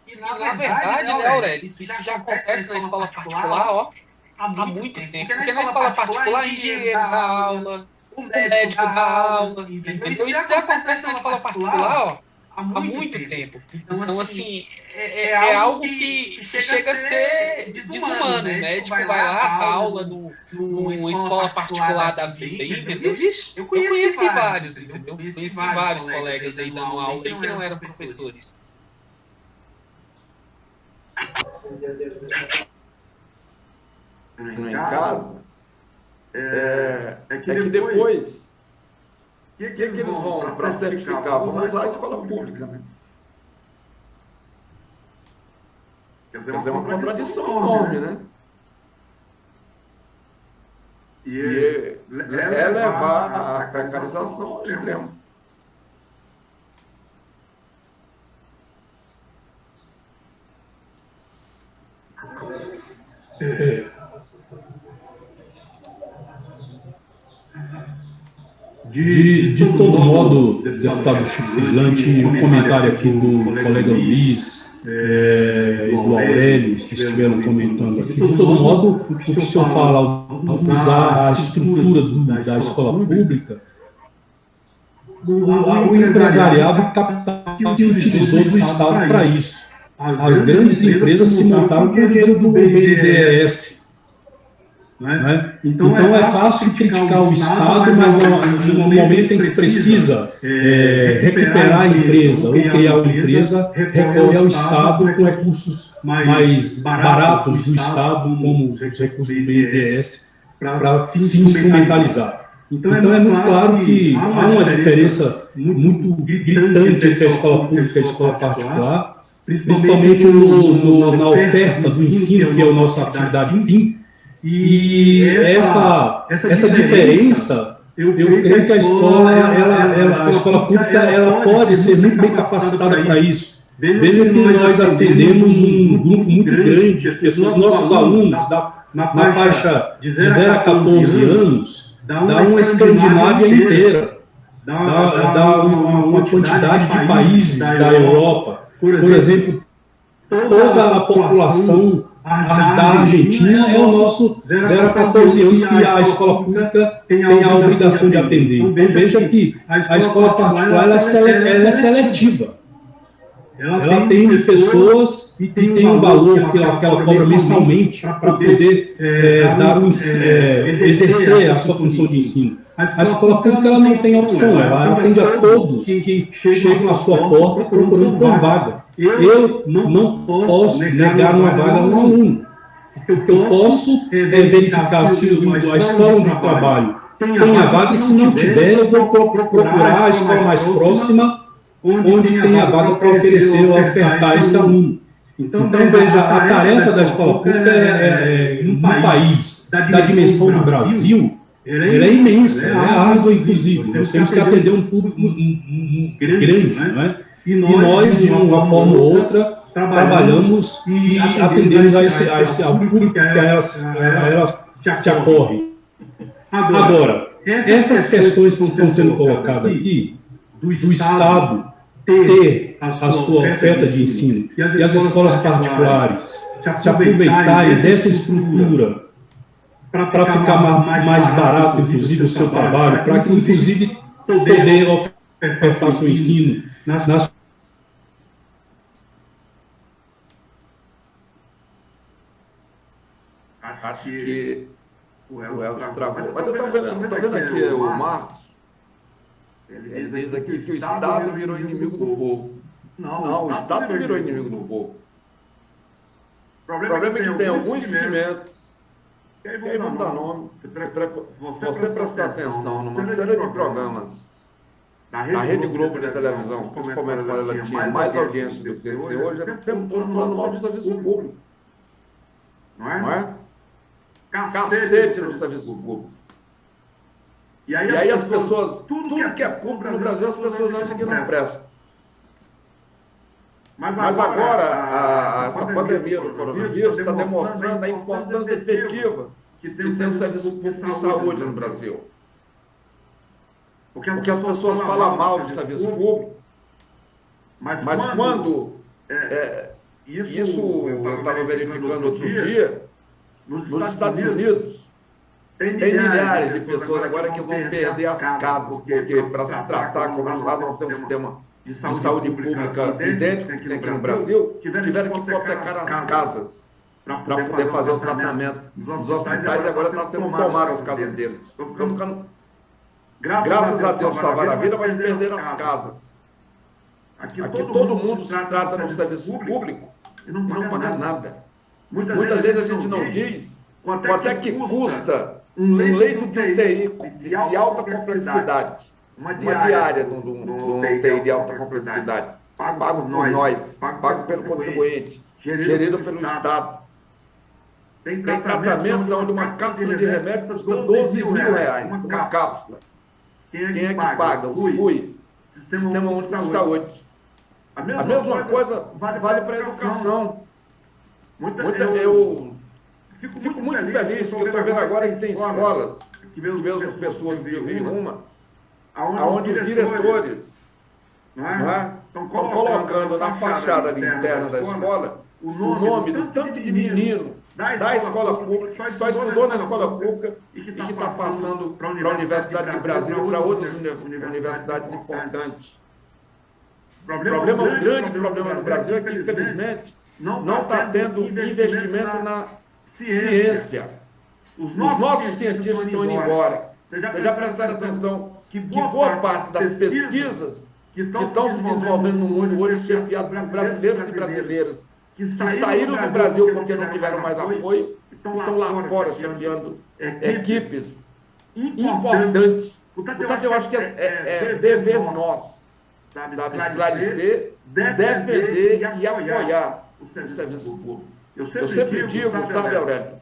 E na verdade, né, Aurélio, isso já acontece na escola particular, ó, há muito tempo. Porque na escola particular, o engenheiro dá aula, o médico dá aula, entendeu? Isso já acontece na escola particular, ó, há muito tempo. Então, assim, é algo que chega a ser desumano. O médico vai lá, dá aula numa escola particular da vida aí, entendeu? Vixe, eu conheci vários, entendeu? Conheci vários colegas aí dando aula aí que não eram professores. Em casa, é que depois, o que eles vão para certificar? Vão usar a escola pública, né? Quer dizer, é uma contradição enorme, né? E é levar a precarização ao extremo. De todo modo, deputado Chico Vigilante, o comentário aqui do colega Luiz e do Aurélio, que estiveram comentando aqui, de todo modo, o que o senhor fala ao usar a estrutura da escola pública, o empresariado utilizou do Estado para isso. As grandes empresas se montaram com o dinheiro do BNDES. Né? Então é fácil criticar o Estado, mas no momento em que precisa recuperar a empresa ou criar uma empresa, recorre ao Estado com recursos mais baratos do Estado, como os recursos do BNDES, para se instrumentalizar. Então é muito claro que há uma diferença muito gritante entre a escola pública e a escola particular, principalmente na oferta do ensino, que é a nossa atividade fim. E essa diferença, eu creio que a escola pública ela pode ser muito bem capacitada para isso. Veja que nós atendemos um grupo muito grande de pessoas, nossos alunos, na faixa de 0 a 14 anos, dá uma Escandinávia inteira, dá uma quantidade de países da Europa. Por exemplo, toda a população da Argentina é o nosso 0 a 14 anos que a escola pública tem a obrigação de atender. Então veja que a escola particular ela é seletiva. Ela atende pessoas e tem um valor que ela cobra mensalmente para poder exercer a sua função de ensino. A escola pública ela não tem opção, ela atende a todos que chegam à sua porta procurando por vaga. Eu não posso negar uma vaga a um aluno. O que eu posso é verificar se a escola onde eu trabalho tem a vaga, e se não tiver, eu vou procurar a escola mais próxima onde tem a vaga para oferecer ou ofertar esse aluno. Então veja, a tarefa da escola pública num país da dimensão do Brasil, ela é imensa, ela é árdua, inclusive. Nós temos que atender um público grande, não é? E nós, de uma forma ou outra, trabalhamos e atendemos ao público que ela se acorre. Agora, essas questões que estão sendo colocadas aqui, do Estado ter a sua oferta de ensino e as escolas particulares se aproveitarem dessa estrutura para ficar mais barato, inclusive, o seu trabalho, para que, inclusive, poder ofertar seu ensino nas acho que o Elcio trabalha. Mas eu estou vendo aqui o Marcos, ele diz aqui que o Estado virou inimigo do povo. Não, o Estado não virou inimigo do povo. O problema é que tem alguns segmentos, que aí vão dar nome, se você prestar atenção numa série de programas da Rede Globo de televisão, principalmente quando ela tinha mais audiência do que tem hoje, era o tempo todo falando mal do serviço público. Não é? Cacete no serviço público. E aí as pessoas, tudo que é público no Brasil, as pessoas acham que não presta. Mas agora, essa pandemia do coronavírus está demonstrando a importância efetiva que tem o serviço público de saúde no Brasil. Porque as pessoas falam mal do serviço público, mas quando isso eu estava verificando outro dia, nos Estados Unidos, tem milhares de pessoas agora que vão perder as casas, porque para se tratar, como lá não tem um sistema de saúde pública idêntico que tem aqui no Brasil, tiveram que hipotecar as casas para poder fazer o tratamento. Os hospitais agora estão sendo tomados as casas deles. Graças a Deus salvaram a vida, mas perderam as casas. Aqui todo mundo se trata no serviço público e não paga nada. Muitas vezes a gente não diz quanto é que custa um leito de UTI de alta complexidade, uma diária de um UTI de alta complexidade, pago por nós, pago pelo contribuinte, gerido pelo Estado. Tem tratamentos onde uma cápsula de remédio custa R$12.000, uma cápsula. Quem é que paga? O SUS, Sistema Único de Saúde. A mesma coisa vale para a educação. Eu fico muito feliz, porque eu estou vendo agora que tem escolas, que mesmo as pessoas vivem em uma, onde os diretores estão colocando na fachada interna da escola o nome do tanto de menino da escola pública, que só estudou na escola pública e que está passando para a Universidade de Brasília ou para outras universidades importantes. O grande problema no Brasil é que, infelizmente, não está tendo investimento na ciência. Os nossos cientistas estão indo embora. Vocês já prestaram atenção que boa parte das pesquisas que estão se desenvolvendo no mundo hoje, chefiadas por brasileiros e brasileiras, que saíram do Brasil porque não tiveram mais apoio, estão lá fora chefiando equipes importantes. Portanto, eu acho que é dever nosso, sabe, esclarecer, defender e apoiar o serviço público. Eu sempre digo, sabe, Aurélio,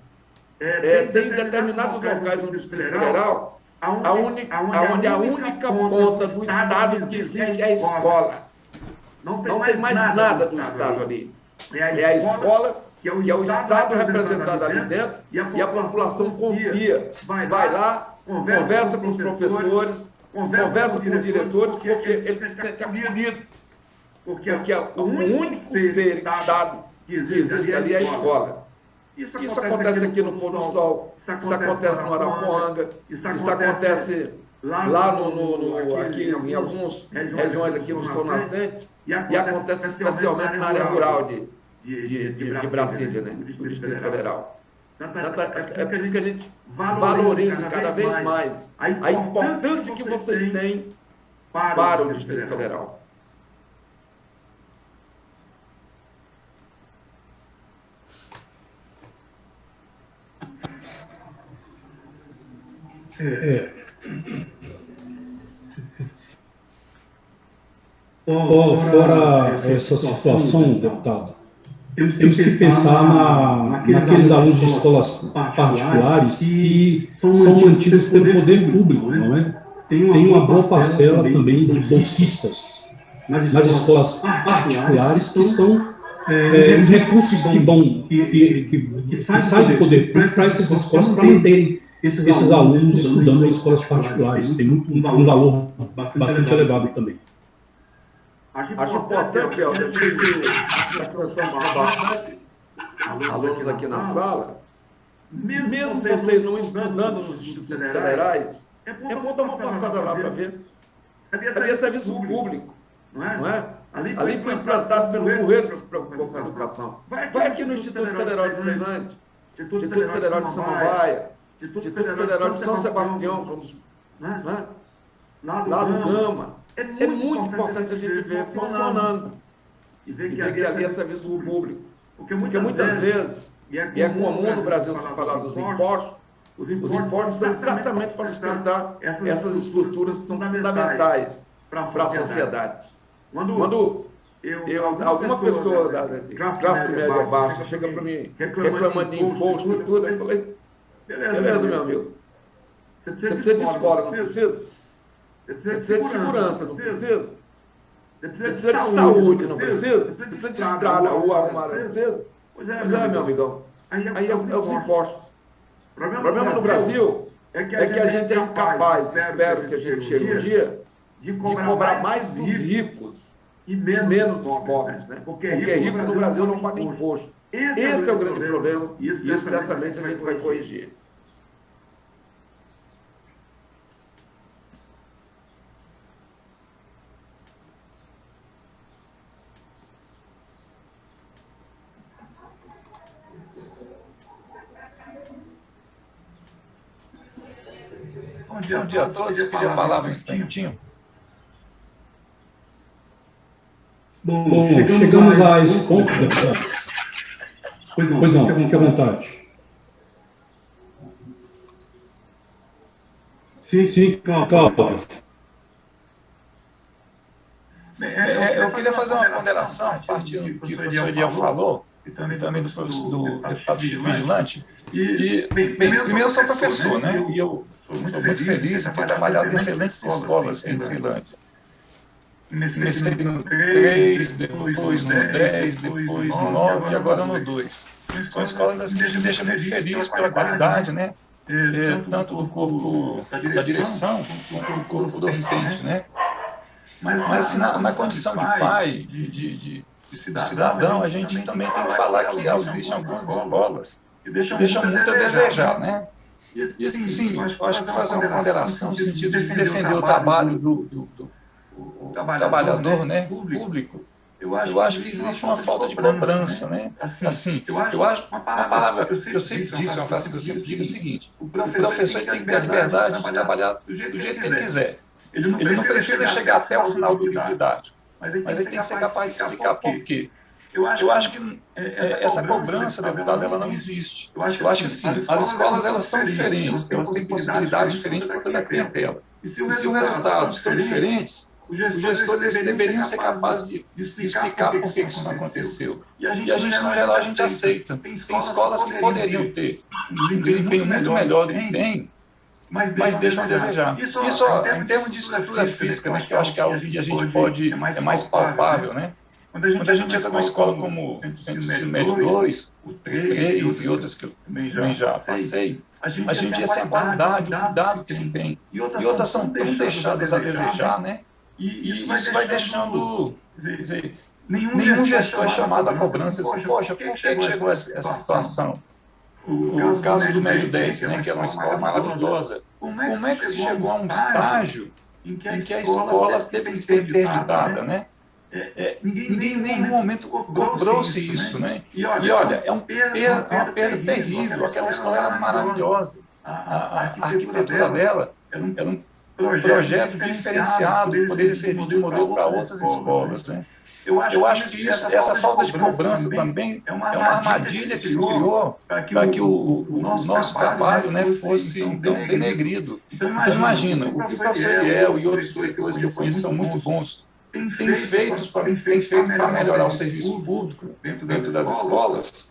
tem determinados locais no Distrito Federal onde a única ponta do Estado que existe é a escola. Não tem mais nada do Estado ali. É a escola, que é o Estado representado ali dentro, e a população confia. Vai lá, conversa com os professores, conversa com os diretores, porque eles se sentem acolhidos. Porque o único ser Estado que existe ali é a escola. Isso acontece aqui no Pôr do Sol, isso acontece no Arapuanga, isso acontece lá aqui em algumas regiões aqui no Sol Nascente, e acontece especialmente na área rural de Brasília, né, do Distrito Federal. É preciso que a gente valorize cada vez mais a importância que vocês têm para o Distrito Federal. Fora essa situação, deputado, temos que pensar naqueles alunos de escolas particulares que são mantidos pelo poder público, não é? Tem uma boa parcela também de bolsistas nas escolas particulares que são os recursos que saem do poder público para essas escolas para manterem esses alunos estudando em escolas particulares. Tem um valor bastante elevado também. Acho importante, eu tive bastante alunos aqui na sala, mesmo vocês não estudando nos institutos federais, é bom dar uma passada lá para ver. Ali é serviço público, não é? Ali foi implantado pelo governo que se preocupou com a educação. Vai aqui no Instituto Federal de Ceilândia, Instituto Federal de Samambaia, Instituto Federal de São Sebastião, lá do Gama. É muito importante a gente ver funcionando e ver que ali é serviço público. Porque muitas vezes, e é comum no Brasil se falar dos impostos, os impostos são exatamente para sustentar essas estruturas que são fundamentais para a sociedade. Quando alguma pessoa da classe média baixa chega para mim reclamando de imposto e tudo, eu falei, beleza, meu amigo. Você precisa de escola, não precisa? Você precisa de segurança, não precisa? Você precisa de saúde, não precisa? Você precisa de estrada, rua arrumada, não precisa? Pois é, meu amigão. Aí é os impostos. O problema no Brasil é que a gente é incapaz, espero que a gente chegue um dia, de cobrar mais dos ricos e menos dos pobres, né? Porque rico no Brasil não paga imposto. Esse é o grande problema e isso certamente a gente vai corrigir. Bom dia a todos. Pedir a palavra um instantinho. Bom, chegamos a esse ponto, deputados. Pois não, fique à vontade. Sim, Cláudio. Eu queria fazer uma ponderação, partindo do que o professor Eliel falou, e também do deputado vigilante. Primeiro eu sou professor, né? E eu sou muito feliz em ter trabalhado em excelentes escolas em Ceilândia. Comecei no 3, depois no 10, depois no 9 e agora no 2. São escolas que me deixam muito feliz pela qualidade, né? Tanto do corpo da direção quanto do corpo docente, né? Mas assim, na condição de pai, de cidadão, a gente também tem que falar que existem algumas escolas que deixam muito a desejar, né? E assim, eu acho que fazer uma ponderação no sentido de defender o trabalho do trabalhador, né, público, eu acho que existe uma falta de cobrança, né? Assim, eu acho, uma palavra, eu sempre disse, uma frase que eu sempre digo é o seguinte: o professor tem que ter a liberdade de trabalhar do jeito que ele quiser. Ele não precisa chegar até o final do livro didático, mas ele tem que ser capaz de explicar por quê. Eu acho que essa cobrança, deputado, ela não existe. Eu acho que sim, as escolas elas são diferentes, elas têm possibilidades diferentes para toda a clientela. E se os resultados são diferentes, os gestores deveriam ser capazes de explicar por que isso não aconteceu. E a gente, no geral, a gente aceita. Tem escolas que poderiam ter um desempenho muito melhor do que tem, mas deixam a desejar. Isso em termos de estrutura física, né, que eu acho que é algo que a gente pode, é mais palpável, né? Quando a gente entra numa escola como o Ensino Médio 2, o 3 e outras que eu também já passei, a gente tem essa qualidade, o cuidado que se tem. E outras são tão deixadas a desejar, né? E isso vai deixando, quer dizer, nenhum gestor é chamado à cobrança. Poxa, por que chegou essa situação? O caso do Médio 10, né, que é uma escola maravilhosa. Como é que se chegou a um estágio em que a escola teve que ser interditada, né? Ninguém em nenhum momento cobrou-se isso, né? E olha, é uma perda terrível. Aquela escola era maravilhosa. A arquitetura dela era um projeto diferenciado, que poderia servir de modelo para outras escolas, né? Eu acho que essa falta de cobrança também é uma armadilha que se criou para que o nosso trabalho, né, fosse então denegrido. Então imagina, o que o professor Eliel e outros dois que eu conheço são muito bons, tem feito para melhorar o serviço público dentro das escolas,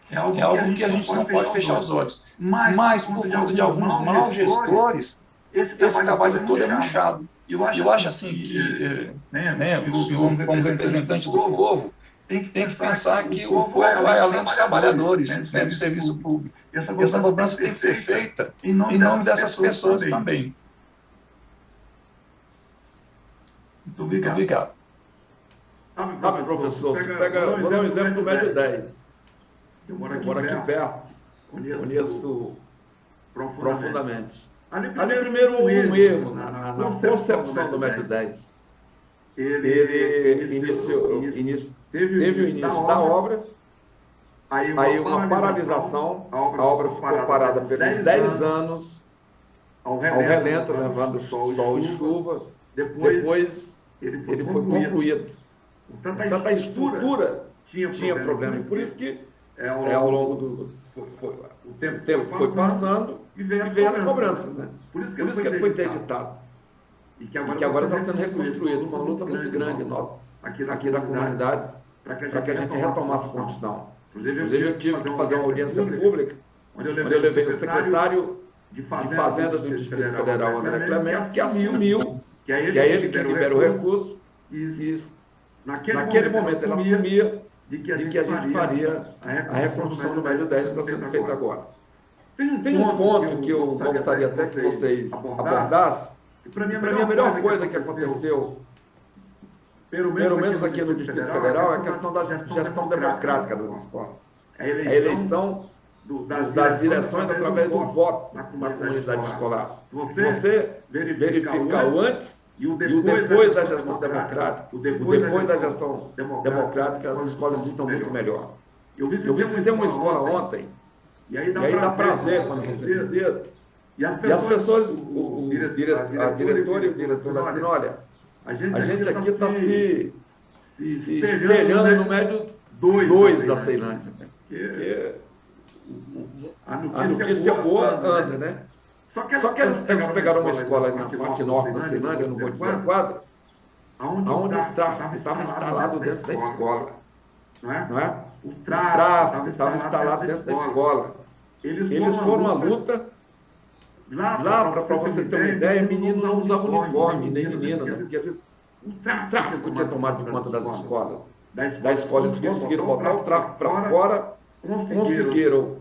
é algo que a gente não pode fechar os olhos. Mas, por conta de alguns maus gestores, esse trabalho todo é manchado. E eu acho assim que, o senhor, como representante do povo, tem que pensar que o povo vai além dos trabalhadores, né, do serviço público. E essa cobrança tem que ser feita em nome dessas pessoas também. Muito obrigado. Sabe, professor, vou dar um exemplo do Médio 10. Eu moro aqui perto, conheço profundamente. Ali, primeiro, um erro na concepção do Médio 10. Ele teve o início da obra, aí uma paralisação, a obra ficou parada pelos 10 anos, ao relento, levando sol e chuva. Depois ele foi concluído. Portanto, a estrutura tinha problema. E por isso que, ao longo do o tempo foi passando e veio as cobranças, né? Por isso que ele foi interditado. E que agora está sendo reconstruído. Uma luta muito grande nossa, aqui da comunidade, para que a gente retomasse a condição. Inclusive, eu tive que fazer uma audiência pública, onde eu levei o secretário de Fazenda do Distrito Federal, André Clemente, que assumiu, que é ele que libera o recurso, e naquele momento ele assumia de que a gente faria a reconstrução do médio 10 que está sendo feita agora. Tem um ponto que eu gostaria até que vocês abordassem, que para mim a melhor coisa que aconteceu, pelo menos aqui no Distrito Federal, é a questão da gestão democrática das escolas. A eleição das direções através do voto na comunidade escolar. Se você verificar o antes e o depois da gestão democrática, o depois da gestão democrática, as escolas estão muito melhor. Eu visitei uma escola ontem, e aí dá prazer quando você visita, e as pessoas, a diretora e o diretor da dizendo, olha, a gente aqui está se espelhando no médio 2 da Ceilândia. A notícia boa anda, né? Só que eles pegaram uma escola na parte norte da Ceilândia, eu não vou dizer a quadra, onde o tráfico estava instalado dentro da escola. Não é? O tráfico estava instalado dentro da escola. Eles foram à luta. Lá, para você ter uma ideia, menino não usava uniforme, nem menina, né? Porque o tráfico tinha tomado de conta das escolas. Da escola, eles conseguiram botar o tráfico para fora, conseguiram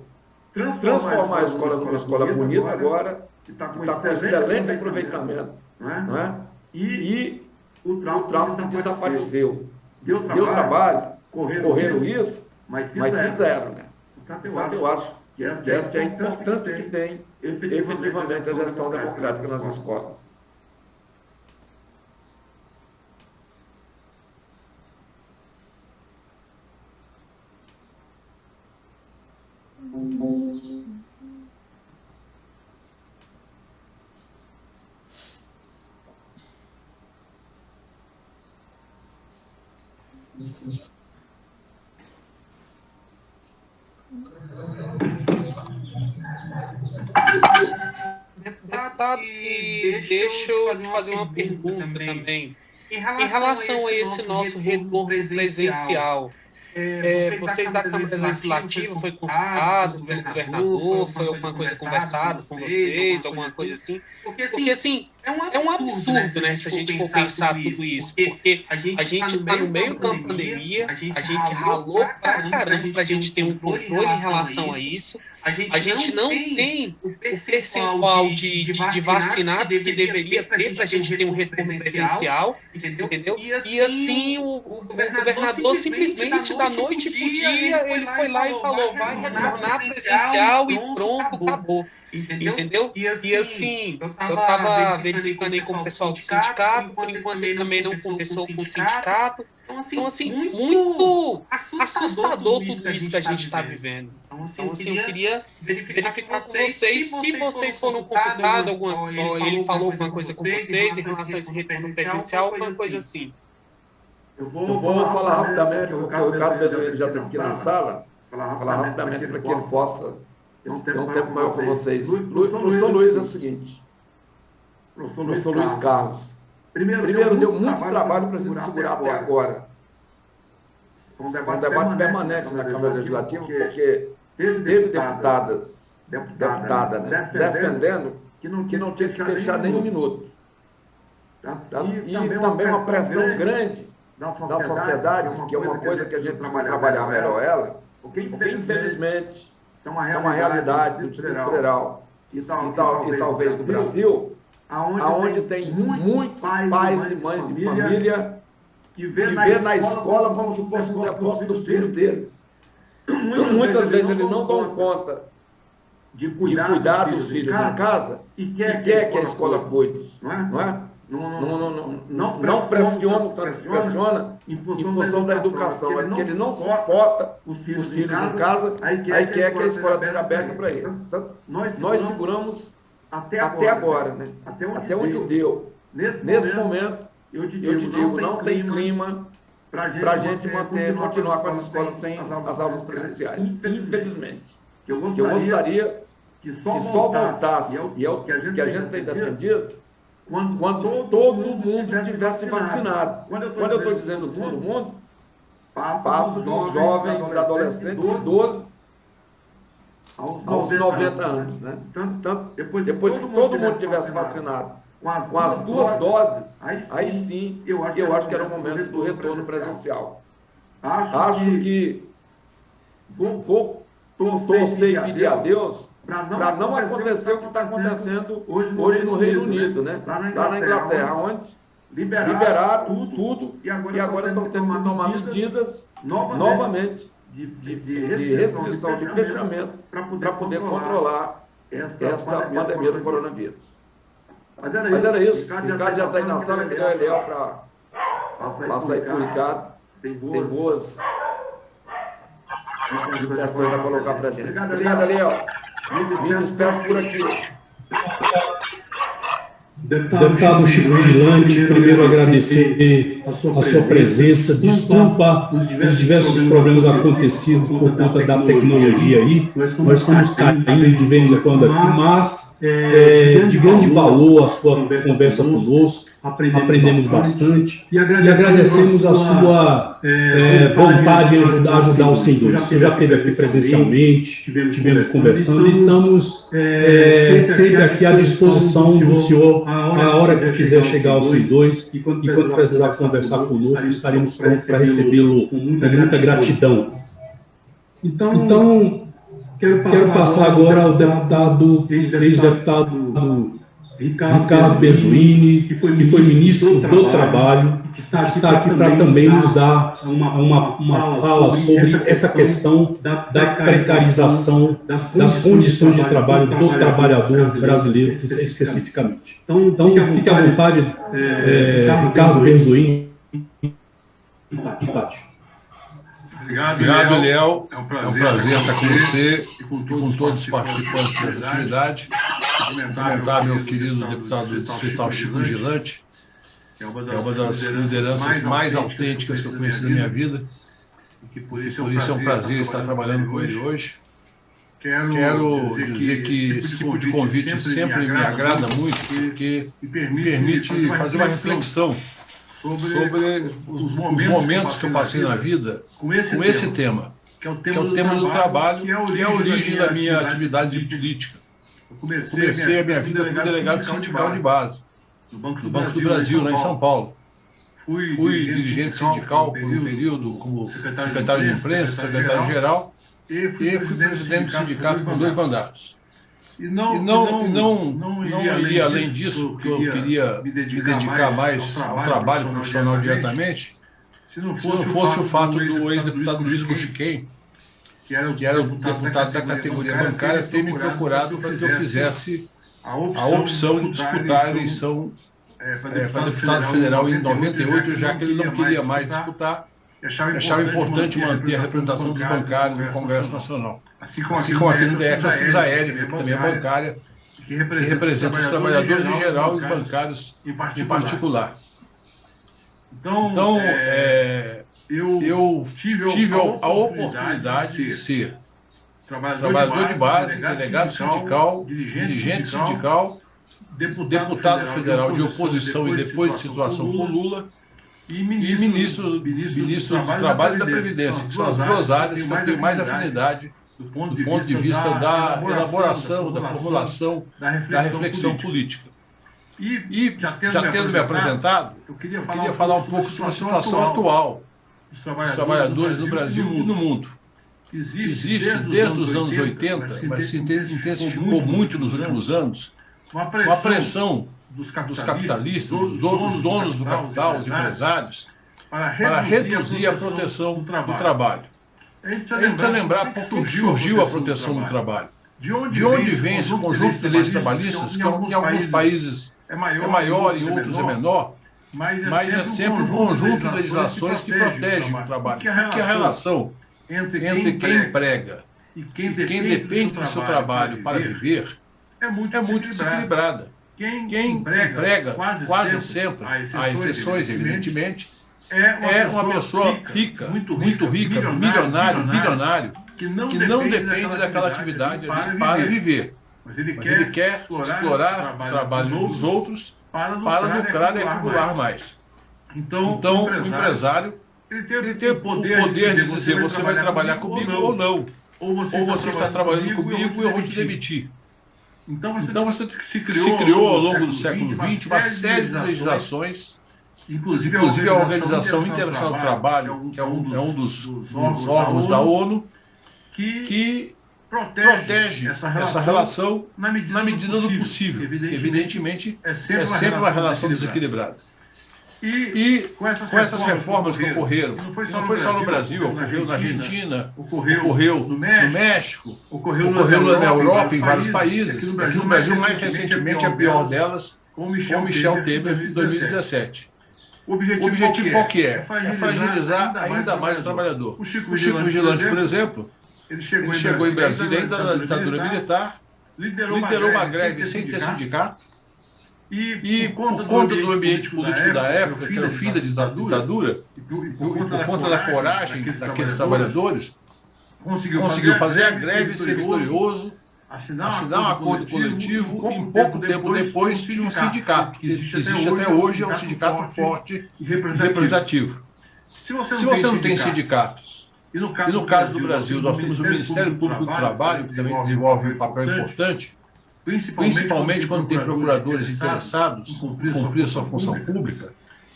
transformar a escola numa escola bonita agora, que está com excelente aproveitamento. Não é? E o tráfico desapareceu. Deu trabalho, correram isso, mas fizeram. Né? Portanto, eu acho que essa é a importância que tem efetivamente a gestão democrática nas escolas. Deputado, e deixa eu fazer uma pergunta também. Em relação a esse nosso retorno presencial, vocês da Câmara Legislativa foi consultado pelo governador, foi alguma coisa conversado com vocês, alguma coisa assim? Porque assim, é um absurdo, né, se a gente for pensar tudo isso, porque a gente está no meio da pandemia, a gente ralou pra caramba pra gente ter um controle em relação a isso, a gente não tem o percentual de vacinados que deveria ter pra gente ter um retorno presencial, entendeu? E assim, o governador simplesmente da noite pro dia, ele foi lá e falou, vai retornar presencial e pronto, acabou. Entendeu? E assim, eu estava verificando aí com o pessoal do sindicato, por enquanto ele também não conversou com o sindicato. Então, assim, muito assustador tudo isso que a gente está vivendo. Então, assim, eu queria verificar com vocês se vocês foram consultados, ele falou alguma coisa com vocês em relação a esse retorno presencial, alguma coisa assim. Eu vou falar rapidamente, porque o Ricardo mesmo já está aqui na sala, falar rapidamente para que ele possa ter um tempo maior com vocês. Professor Luiz é o seguinte, professor Luiz Carlos, primeiro deu muito trabalho para a gente segurar até agora. Foi um debate permanente na Câmara Legislativa, porque teve deputada, né, defendendo que não tinha que fechar nem um minuto. E também uma pressão grande da sociedade, que é uma coisa que a gente precisa trabalhar melhor ela, porque infelizmente isso é uma realidade do Distrito Federal e talvez do Brasil, aonde tem muitos pais e mães de família que vê na escola como se fosse um depósito do filho deles. Muitas vezes eles não dão conta de cuidar dos filhos em casa e quer que a escola cuide, não é? Não pressiona o tanto que pressiona em função da educação, é porque ele não suporta os filhos em casa, aí quer que a escola esteja aberta para ele. Então, nós seguramos até agora, né? Até onde deu. Nesse momento, eu te digo, não tem clima para a gente continuar com as escolas sem as aulas presenciais. Infelizmente. Eu gostaria que só voltasse, e é o que a gente tem defendido, quando todo mundo estivesse vacinado. Quando eu estou dizendo todo mundo, passo dos jovens, adolescentes, idosos, aos 90 anos, né? Tanto, depois que todo mundo tivesse vacinado com as 2 doses, aí sim eu acho que era o momento do retorno presencial. Acho que vou torcer e pedir a Deus para não acontecer o que está acontecendo hoje no Reino Unido, né? Lá na Inglaterra, onde liberaram tudo e agora estão tendo que tomar medidas novamente de restrição, de fechamento, para poder controlar essa pandemia do coronavírus. Mas era isso. O Ricardo já está aí na sala, queria o Eliel para passar aí para o Ricardo. Tem boas expressões a colocar para a gente. Obrigado, Eliel. Me despeço por aqui. Deputado Chico Vigilante, primeiro agradecer a sua presença, desculpa os diversos problemas acontecidos por conta da tecnologia aí, nós estamos caindo de vez em quando aqui, mas de grande valor a sua conversa conosco, aprendemos bastante e agradecemos a sua vontade de ajudar o Senhor. Você já esteve aqui presencialmente, tivemos conversando e estamos sempre aqui à disposição do senhor a hora que quiser chegar ao C2 e quando precisar conversar conosco, estaremos prontos para recebê-lo com muita gratidão. Então, quero passar agora ao ex-deputado Ricardo Bezuini, que foi ministro do Trabalho, que está aqui para também nos dar uma fala sobre essa questão da precarização das condições de trabalho do trabalhador brasileiro especificamente. Então fique à vontade, Ricardo Bezuini. Obrigado, Eliel. É um prazer estar com você e com todos os participantes dessa atividade. Comentar meu querido deputado distrital Chico Vigilante, que é uma das lideranças mais autênticas que eu conheci na minha vida, e por isso é um prazer estar trabalhando com ele hoje. Quero dizer que esse tipo de convite sempre me agrada muito, porque me permite fazer uma reflexão sobre os momentos que eu passei na vida com esse tema, que é o tema do trabalho, que é a origem da minha atividade de política. Eu comecei a minha vida como delegado sindical de base, no Banco do Brasil, lá em São Paulo. Fui dirigente sindical por um período como secretário de imprensa, secretário-geral, e fui presidente do sindicato por 2 mandatos. E não iria além disso, porque eu queria me dedicar mais ao trabalho profissional diretamente, se não fosse o fato do ex-deputado Luiz Guxiquem, que era o deputado da categoria bancária, ter me procurado para que eu fizesse a opção de disputar a eleição para deputado federal em 98, já que ele não queria mais disputar, achava importante manter a representação dos bancários no Congresso Nacional. Assim como aqui no DF, nós temos a Érica, que também é bancária, que representa os trabalhadores em geral e os bancários em particular. Então, eu tive a oportunidade de ser trabalhador de base, delegado sindical, dirigente sindical, deputado federal de oposição e depois de situação com Lula, e ministro do Trabalho e da Previdência, que são as 2 áreas que eu tenho mais afinidade do ponto de vista da elaboração, da formulação, da reflexão política. E já tendo me apresentado, eu queria falar um pouco sobre a situação atual dos trabalhadores no Brasil e no mundo. Existe desde os anos 80, mas se intensificou muito nos últimos anos, uma pressão dos capitalistas, dos donos do capital, os empresários, para reduzir a proteção do trabalho. A gente precisa lembrar por que surgiu a proteção do trabalho. De onde vem esse conjunto de leis trabalhistas, que em alguns países é maior, em outros é menor, mas é sempre um conjunto de legislações que protegem o trabalho. Porque a relação entre quem emprega e quem depende do seu trabalho para viver é muito desequilibrada. Quem emprega, quase sempre, há exceções, evidentemente, é uma pessoa rica, muito rica, bilionário, que não depende daquela atividade ali para viver. Mas ele quer explorar o trabalho dos outros para lucrar e acumular mais. Então o empresário ele tem o poder de dizer você vai trabalhar comigo ou não. ou você está trabalhando comigo e eu vou te demitir. Então você se criou ao longo do século XX uma série de legislações, inclusive a Organização Internacional do Trabalho, que é um dos órgãos da ONU, que protege essa relação na medida do possível. Evidentemente, é sempre uma relação desequilibrada. E com essas reformas que ocorreram, não foi só no Brasil, ocorreu na Argentina, ocorreu no México, ocorreu na Europa, em vários países. Aqui no Brasil, mais recentemente, a pior delas, com o Michel Temer, em 2017. O objetivo qual que é? É fragilizar ainda mais o trabalhador. O Chico Vigilante, por exemplo, ele chegou em Brasília ainda na ditadura militar, liderou uma greve sem ter sindicato, e por conta do ambiente político da época, que era o fim da ditadura, e por conta da coragem daqueles trabalhadores, conseguiu fazer a greve, ser vitorioso, assinar um acordo coletivo, e em pouco tempo depois tinha um sindicato, que existe até hoje, é um sindicato forte e representativo. Se você não tem sindicatos, e no caso do Brasil nós temos o Ministério Público do Trabalho, que também desenvolve um papel importante, principalmente quando tem procuradores interessados em cumprir a sua função pública,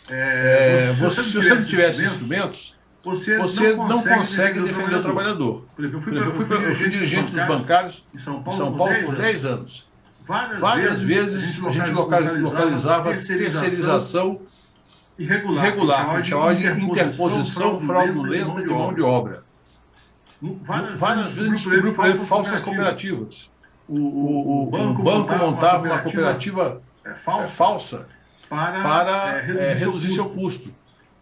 se você não tiver esses instrumentos, você não consegue defender o trabalhador. Por exemplo, eu fui dirigente dos bancários em São Paulo por 10 anos. Várias vezes a gente localizava terceirização irregular, que a gente chamava de interposição fraudulenta de mão de obra. Várias vezes a gente descobriu, por exemplo, falsas cooperativas. O banco montava uma cooperativa falsa para reduzir seu custo.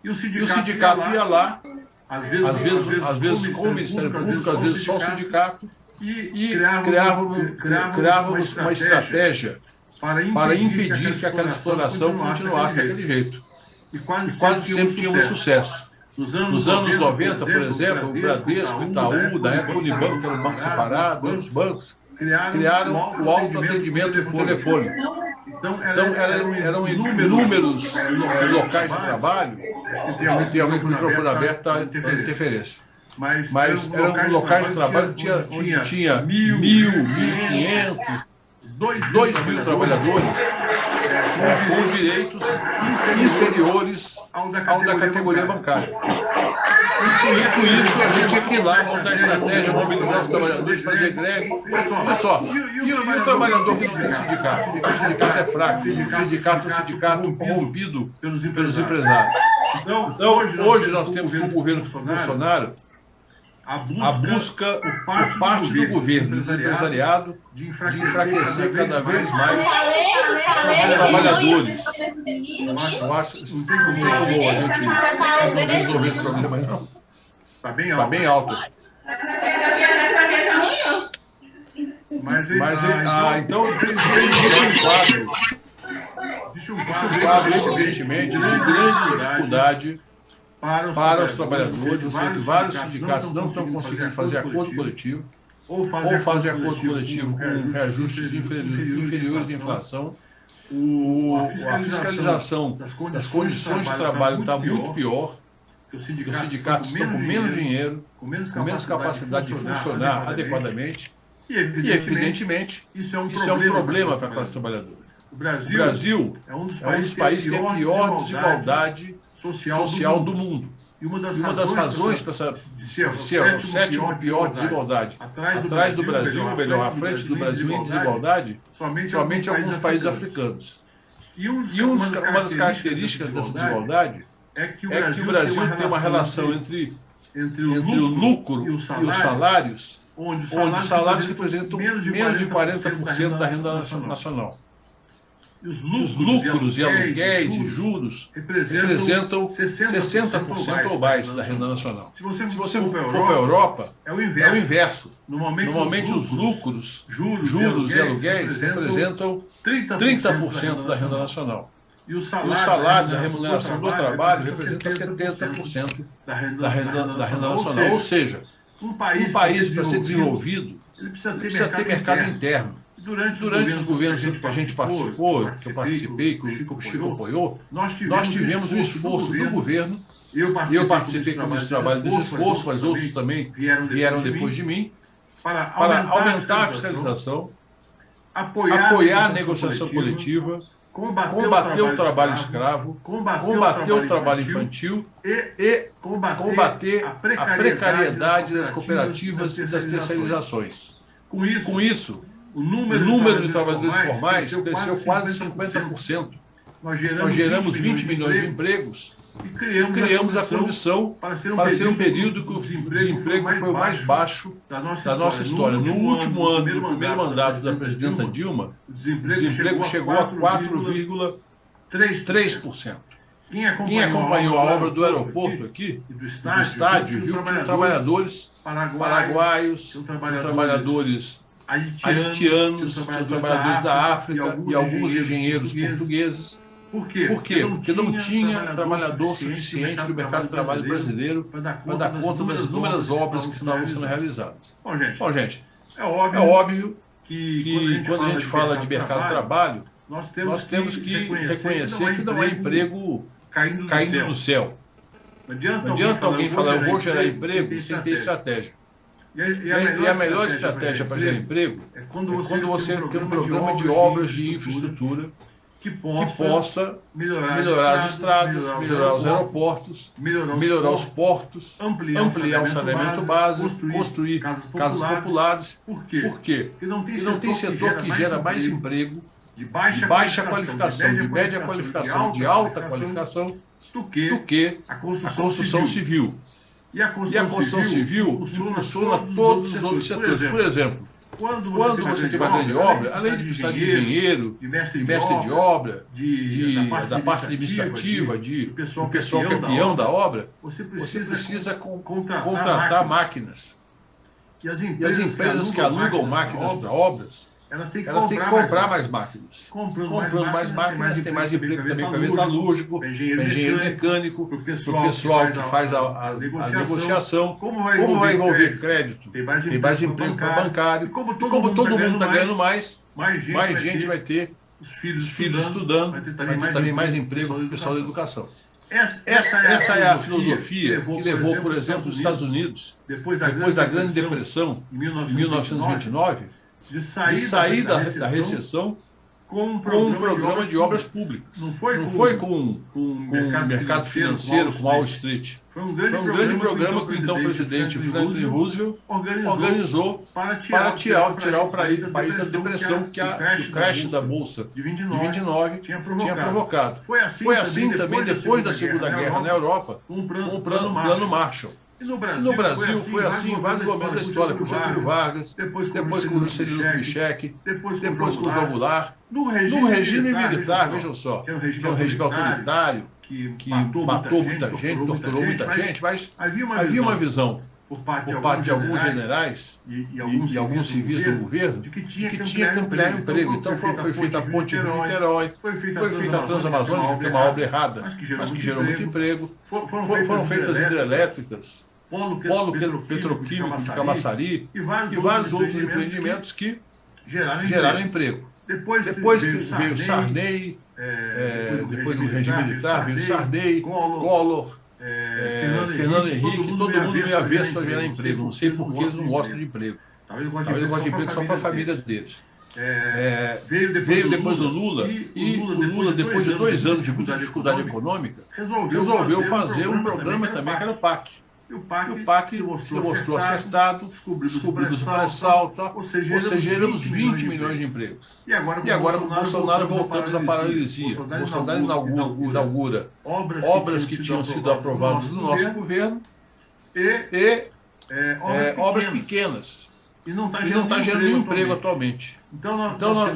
E o sindicato ia lá, às vezes com o Ministério Público, às vezes só o sindicato, e criávamos uma estratégia para impedir que aquela exploração continuasse daquele jeito. E quase sempre tínhamos sucesso. Nos anos 90, por exemplo, o Bradesco, o Itaú, da época o Unibanco, que era um banco separado, outros bancos, criaram o autoatendimento por telefone. Então, eram inúmeros locais de trabalho, que tem alguém com o microfone aberto para interferência. Mas eram locais de trabalho onde tinha 1.000, 1.500, 2.000 trabalhadores com direitos inferiores ao da categoria bancária. Com isso, a gente tinha que ir lá, montar estratégia, mobilizar os trabalhadores, fazer greve. Olha só, e o trabalhador que não tem sindicato? Porque o sindicato é fraco, o sindicato corrompido pelos empresários. Então, hoje nós temos no governo Bolsonaro a busca por parte do governo, do empresariado, de enfraquecer cada vez mais os trabalhadores. Eu acho que não tem como a gente resolver esse problema, não. Está bem alto. Então, existe um quadro, evidentemente, de grande dificuldade para os trabalhadores. Você vê que vários sindicatos não estão conseguindo fazer acordo coletivo, ou fazer acordo coletivo com reajustes inferiores à inflação. A fiscalização das condições de trabalho está muito pior. Os sindicatos estão com menos dinheiro, com menos capacidade de funcionar adequadamente. E, evidentemente, isso é um problema para a classe trabalhadora. O Brasil é um dos países que tem a pior desigualdade social do mundo. E uma das razões para ser a sétima pior desigualdade, atrás do Brasil, ou melhor, à frente do Brasil em desigualdade, somente alguns países africanos. E uma das características dessa desigualdade é que o Brasil tem uma relação entre o lucro e os salários, onde os salários representam menos de 40% da renda nacional. E os lucros e aluguéis e juros representam 60% ou mais da renda nacional. Se você for para a Europa, é o inverso. Normalmente os lucros, juros e aluguéis representam 30% da renda nacional. E os salários, a remuneração do trabalho representa 70% da renda nacional. Ou seja, um país para ser desenvolvido, ele precisa ter mercado interno. Durante os governos que a gente participou, que eu participei, que o Chico apoiou, nós tivemos um esforço do governo. Eu participei com esse trabalho desse esforço, mas outros também vieram depois de mim, para aumentar a fiscalização, apoiar a negociação coletiva, combater o trabalho escravo, combater o trabalho infantil e combater a precariedade das cooperativas e das terceirizações. Com isso, o número de trabalhadores formais cresceu quase 50%. Nós geramos 20 milhões de empregos e criamos a condição para ser um período que o desemprego foi o mais baixo da nossa história. No último ano do primeiro mandato da presidenta Dilma, o desemprego chegou a 4,3%. Quem acompanhou a obra do aeroporto aqui, do estádio, viu que tinham trabalhadores paraguaios, tinham trabalhadores haitianos, tinham trabalhadores da África e alguns engenheiros portugueses. Por quê? Porque não tinha trabalhador suficiente no mercado de trabalho brasileiro para dar conta das inúmeras obras que estavam sendo realizadas. Bom, gente, é óbvio que quando a gente fala de mercado de trabalho, nós temos que reconhecer que não é emprego caindo do céu. Não adianta alguém falar, eu vou gerar emprego sem ter estratégia. E a melhor estratégia para gerar emprego é quando você tem um programa de obras de infraestrutura que possa melhorar as estradas, melhorar os aeroportos, melhorar os portos, ampliar o saneamento básico, construir casas populares. Por quê? Porque não tem setor que gera mais emprego de baixa qualificação, de média qualificação, de alta qualificação, do que a construção civil. E a construção civil funciona todos os outros setores. Por exemplo, quando você tem uma grande obra, além de precisar de engenheiro, de mestre de obra, da parte administrativa, do pessoal que é peão da obra, você precisa contratar máquinas. E as empresas que alugam máquinas para obras, elas têm que comprar mais máquinas. Comprando mais máquinas, tem mais emprego também para metalúrgico, engenheiro mecânico, para o pessoal que faz a negociação. Como vai envolver crédito? Tem mais emprego para bancário. Como todo mundo está ganhando mais gente vai ter os filhos estudando, vai ter também mais emprego para o pessoal da educação. Essa é a filosofia que levou, por exemplo, os Estados Unidos, depois da Grande Depressão, em 1929, de sair da recessão com um programa de obras públicas. Não foi com o mercado financeiro, com Wall Street. Foi um grande programa que o então presidente Franklin Roosevelt organizou para tirar o país da depressão que o crash da Bolsa de 29 tinha provocado. Foi assim também depois da Segunda Guerra na Europa, com o plano Marshall. E no Brasil foi assim em vários momentos da história, com Getúlio Vargas, depois com Juscelino Kubitschek, depois com João Goulart. No regime militar, vejam só, que é um regime autoritário, que matou muita gente, torturou muita gente, mas havia uma visão por parte de alguns generais e alguns civis do governo de que tinha que ampliar o emprego. Então foi feita a ponte de Niterói, foi feita a Transamazônica, que é uma obra errada, mas que gerou muito emprego. Foram feitas hidrelétricas, polo petroquímico de Camaçari e vários outros empreendimentos que geraram emprego. Depois veio Sarney, depois do regime militar, veio Sarney, Collor, Fernando Henrique, todo mundo veio a ver só gerar emprego. Não sei por que eles não gostam de emprego. Talvez gostem de emprego só para a família deles. Veio depois do Lula, e o Lula, depois de 2 anos de muita dificuldade econômica, resolveu fazer um programa também que era o PAC. E o PAC se mostrou acertado, descobriu o pré-sal, ou seja, geramos 20 milhões de empregos. E agora com o Bolsonaro voltamos à paralisia. O Bolsonaro inaugura obras que tinham sido aprovadas no nosso governo e obras pequenas. E não está gerando nenhum emprego atualmente. Então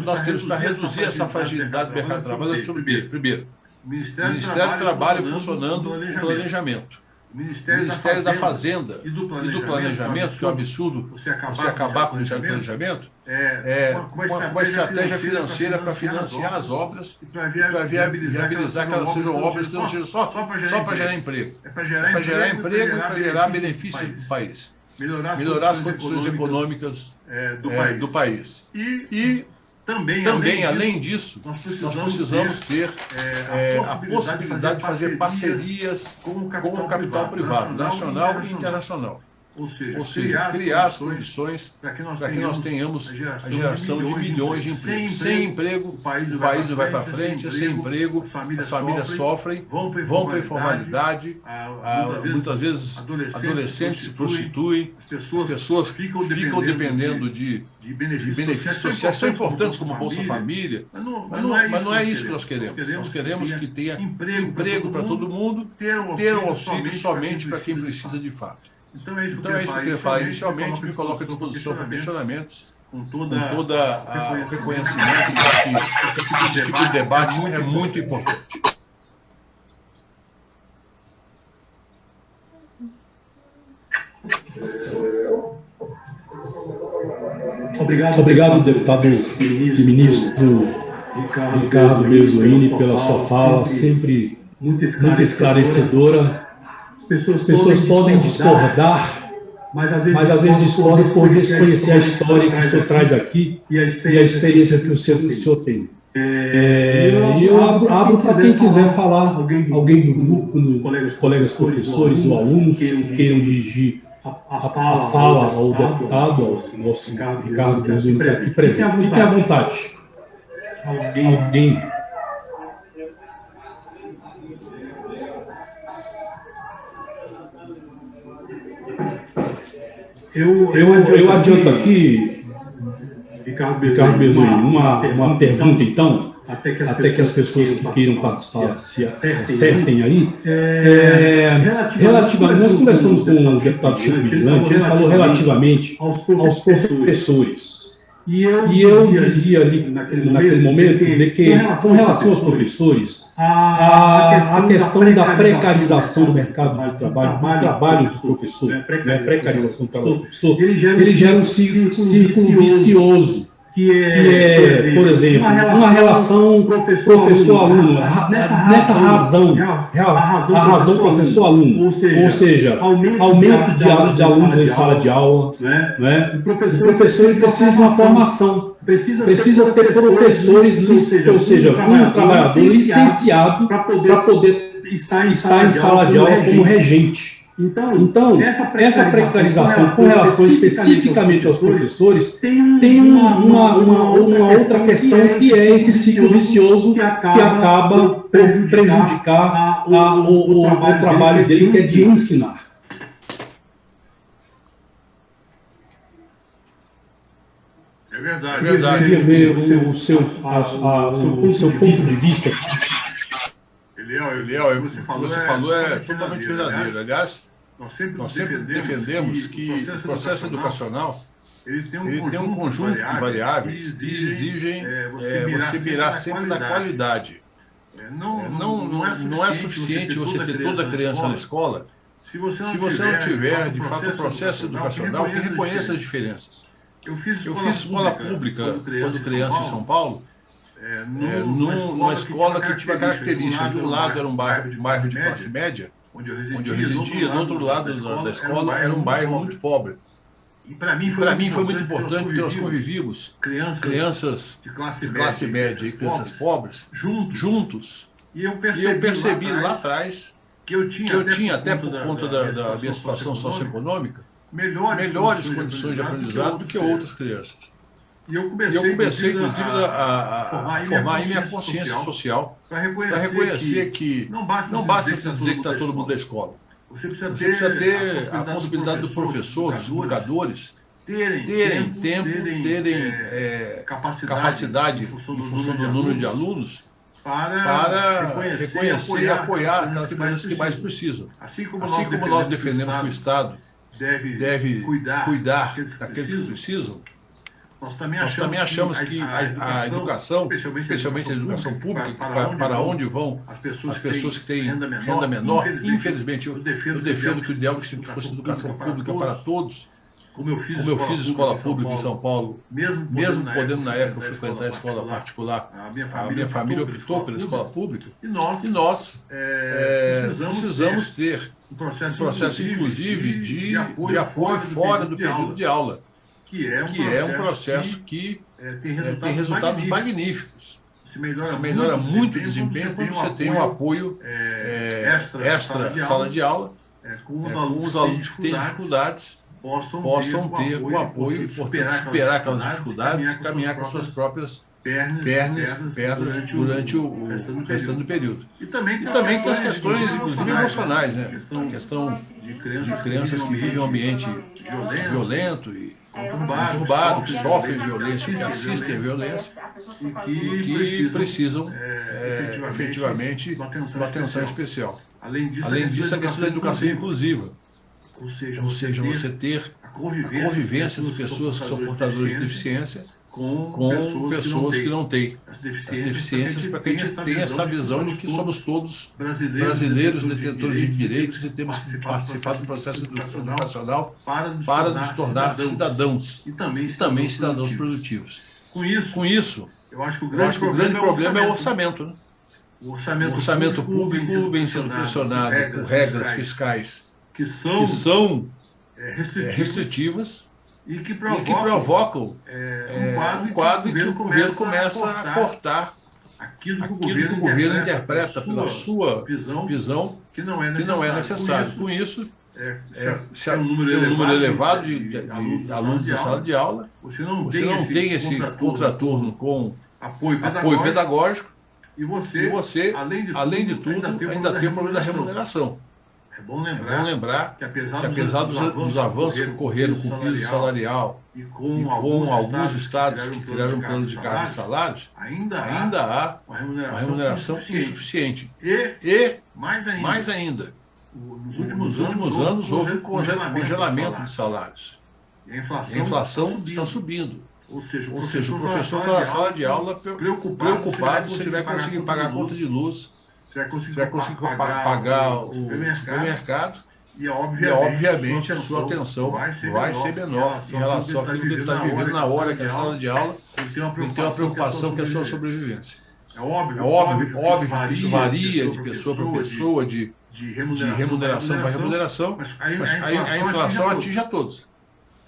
nós temos para reduzir essa fragilidade do mercado de trabalho. Primeiro, o Ministério do Trabalho funcionando com planejamento. O Ministério da Fazenda e do Planejamento, que é um absurdo você acabar com o Ministério do Planejamento, com uma estratégia financeira para financiar as obras e para viabilizar que elas sejam obras que não sejam só para gerar emprego. É para gerar emprego e para gerar benefício do país. Melhorar as condições econômicas do país. E também, além disso, nós precisamos ter a possibilidade de fazer parcerias com o capital privado, nacional e internacional. ou seja, criar as condições para que nós tenhamos a geração de milhões de empregos. Sem emprego, o país não vai para frente, sem emprego, as famílias sofrem, vão para a informalidade, muitas vezes adolescentes se prostituem, as pessoas ficam dependendo de benefícios sociais, são importantes como Bolsa Família, mas não é isso que nós queremos. Nós queremos que tenha emprego para todo mundo, ter um auxílio somente para quem precisa de fato. Então é isso que eu queria falar inicialmente, me coloco à disposição para questionamentos, com todo o reconhecimento de que esse tipo de debate é muito importante. Obrigado, deputado e ministro Ricardo Berzoini, pela sua fala, sempre muito esclarecedora. As pessoas podem discordar, mas às vezes discordam por desconhecer a história que o senhor traz aqui e a experiência que o senhor tem. E eu abro para quem quiser falar, alguém do grupo, os colegas professores ou alunos que queiram dirigir a fala ao deputado, ao nosso Ricardo Berzoini, que aqui presente. Fiquem à vontade. Alguém. Eu adianto aqui, Ricardo Berzoini, uma pergunta, então, até que as pessoas que queiram participar se acertem aí. Relativamente, nós conversamos com o deputado Chico Vigilante, ele falou relativamente aos professores. E eu dizia ali, naquele momento, de que, com relação aos professores, a questão da precarização do mercado de trabalho, do trabalho do professor, precarização do trabalho do professor, ele gera um círculo vicioso, que é, por exemplo, uma relação professor-aluno, nessa razão, a razão professor-aluno, ou seja, aumento de alunos em sala de aula, né? O professor precisa de uma formação, precisa ter professores, ou seja, um trabalhador licenciado para poder estar em sala de aula como regente. Então, essa precarização com relação especificamente aos professores tem uma outra questão, que é esse ciclo vicioso que acaba por prejudicar o trabalho dele, que é de ensinar. É verdade. Eu queria ver o seu ponto de vista. Eliel, o que você falou é totalmente verdadeiro. Aliás, nós sempre defendemos que o processo educacional ele tem um conjunto de variáveis que exigem você mirar sempre na qualidade. Não é suficiente você ter toda a criança na escola se você não tiver, de fato, um processo educacional que reconheça as diferenças. Eu fiz escola pública quando criança em São Paulo, numa escola que tinha a característica de um lado era um bairro de classe média, onde eu residia, do outro lado da escola era um bairro muito pobre. E para mim foi muito importante, porque nós convivíamos crianças de classe média e crianças pobres juntos. E eu percebi lá atrás que eu tinha até por conta da minha situação socioeconômica, melhores condições de aprendizado do que outras crianças. E eu comecei, inclusive, a formar minha consciência social para reconhecer que não basta dizer que está todo mundo na escola. Você precisa ter a possibilidade do professor, dos educadores, terem tempo, terem capacidade, em função do número de alunos, para reconhecer e apoiar aquelas crianças que mais precisam. Assim como nós defendemos que o Estado deve cuidar daqueles que precisam, nós também achamos que a educação, especialmente a educação pública, para onde vão as pessoas que têm renda menor, infelizmente, eu defendo que o ideal é que fosse educação pública para todos. Como eu fiz escola pública em São Paulo, mesmo podendo na época frequentar a escola particular, a minha família optou pela escola pública, e nós precisamos ter um processo inclusive de apoio fora do período de aula, que é um processo que tem resultados magníficos. Se melhora muito o desempenho quando você tem um apoio extra sala de aula, com os alunos que têm dificuldades possam ter o apoio importante de superar aquelas dificuldades e caminhar com suas próprias pernas durante o restante do período. E também tem as questões, inclusive, emocionais, né? A questão de crianças que vivem em um ambiente violento e conturbado, que sofrem violência, que assistem à violência e que precisam efetivamente de uma atenção especial. Além disso, a questão da educação inclusiva, ou seja, você ter a convivência de pessoas que são portadoras de deficiência com pessoas que não têm as deficiências, para que a gente tenha essa visão de que somos todos brasileiros detentores de direitos e temos que participar do processo educacional para nos tornar cidadãos e também cidadãos produtivos. Com isso, eu acho que o grande problema é o orçamento, né? O orçamento público vem sendo pressionado por regras fiscais que são restritivas e que provocam um quadro em que o governo começa a cortar aquilo que o governo interpreta pela sua visão que não é necessário. Com isso, se há um número elevado de alunos na sala de aula, você não tem esse contraturno com apoio pedagógico e você, além de tudo, ainda tem o problema da remuneração. É bom lembrar que apesar dos avanços que ocorreram com o piso salarial e com alguns estados que criaram planos de cargos e salários, ainda há uma remuneração insuficiente. E mais ainda, nos últimos anos houve um congelamento de salários. E a inflação está subindo. Ou seja, o professor está na sala de aula preocupado se ele vai conseguir pagar a conta de luz, se vai conseguir pagar o supermercado, e obviamente a sua atenção vai ser menor em relação àquilo que ele está vivendo na hora que é a sala de aula, ele tem uma preocupação que é a sua sobrevivência. É óbvio que isso varia de pessoa para pessoa, de remuneração para remuneração, mas a inflação atinge a todos.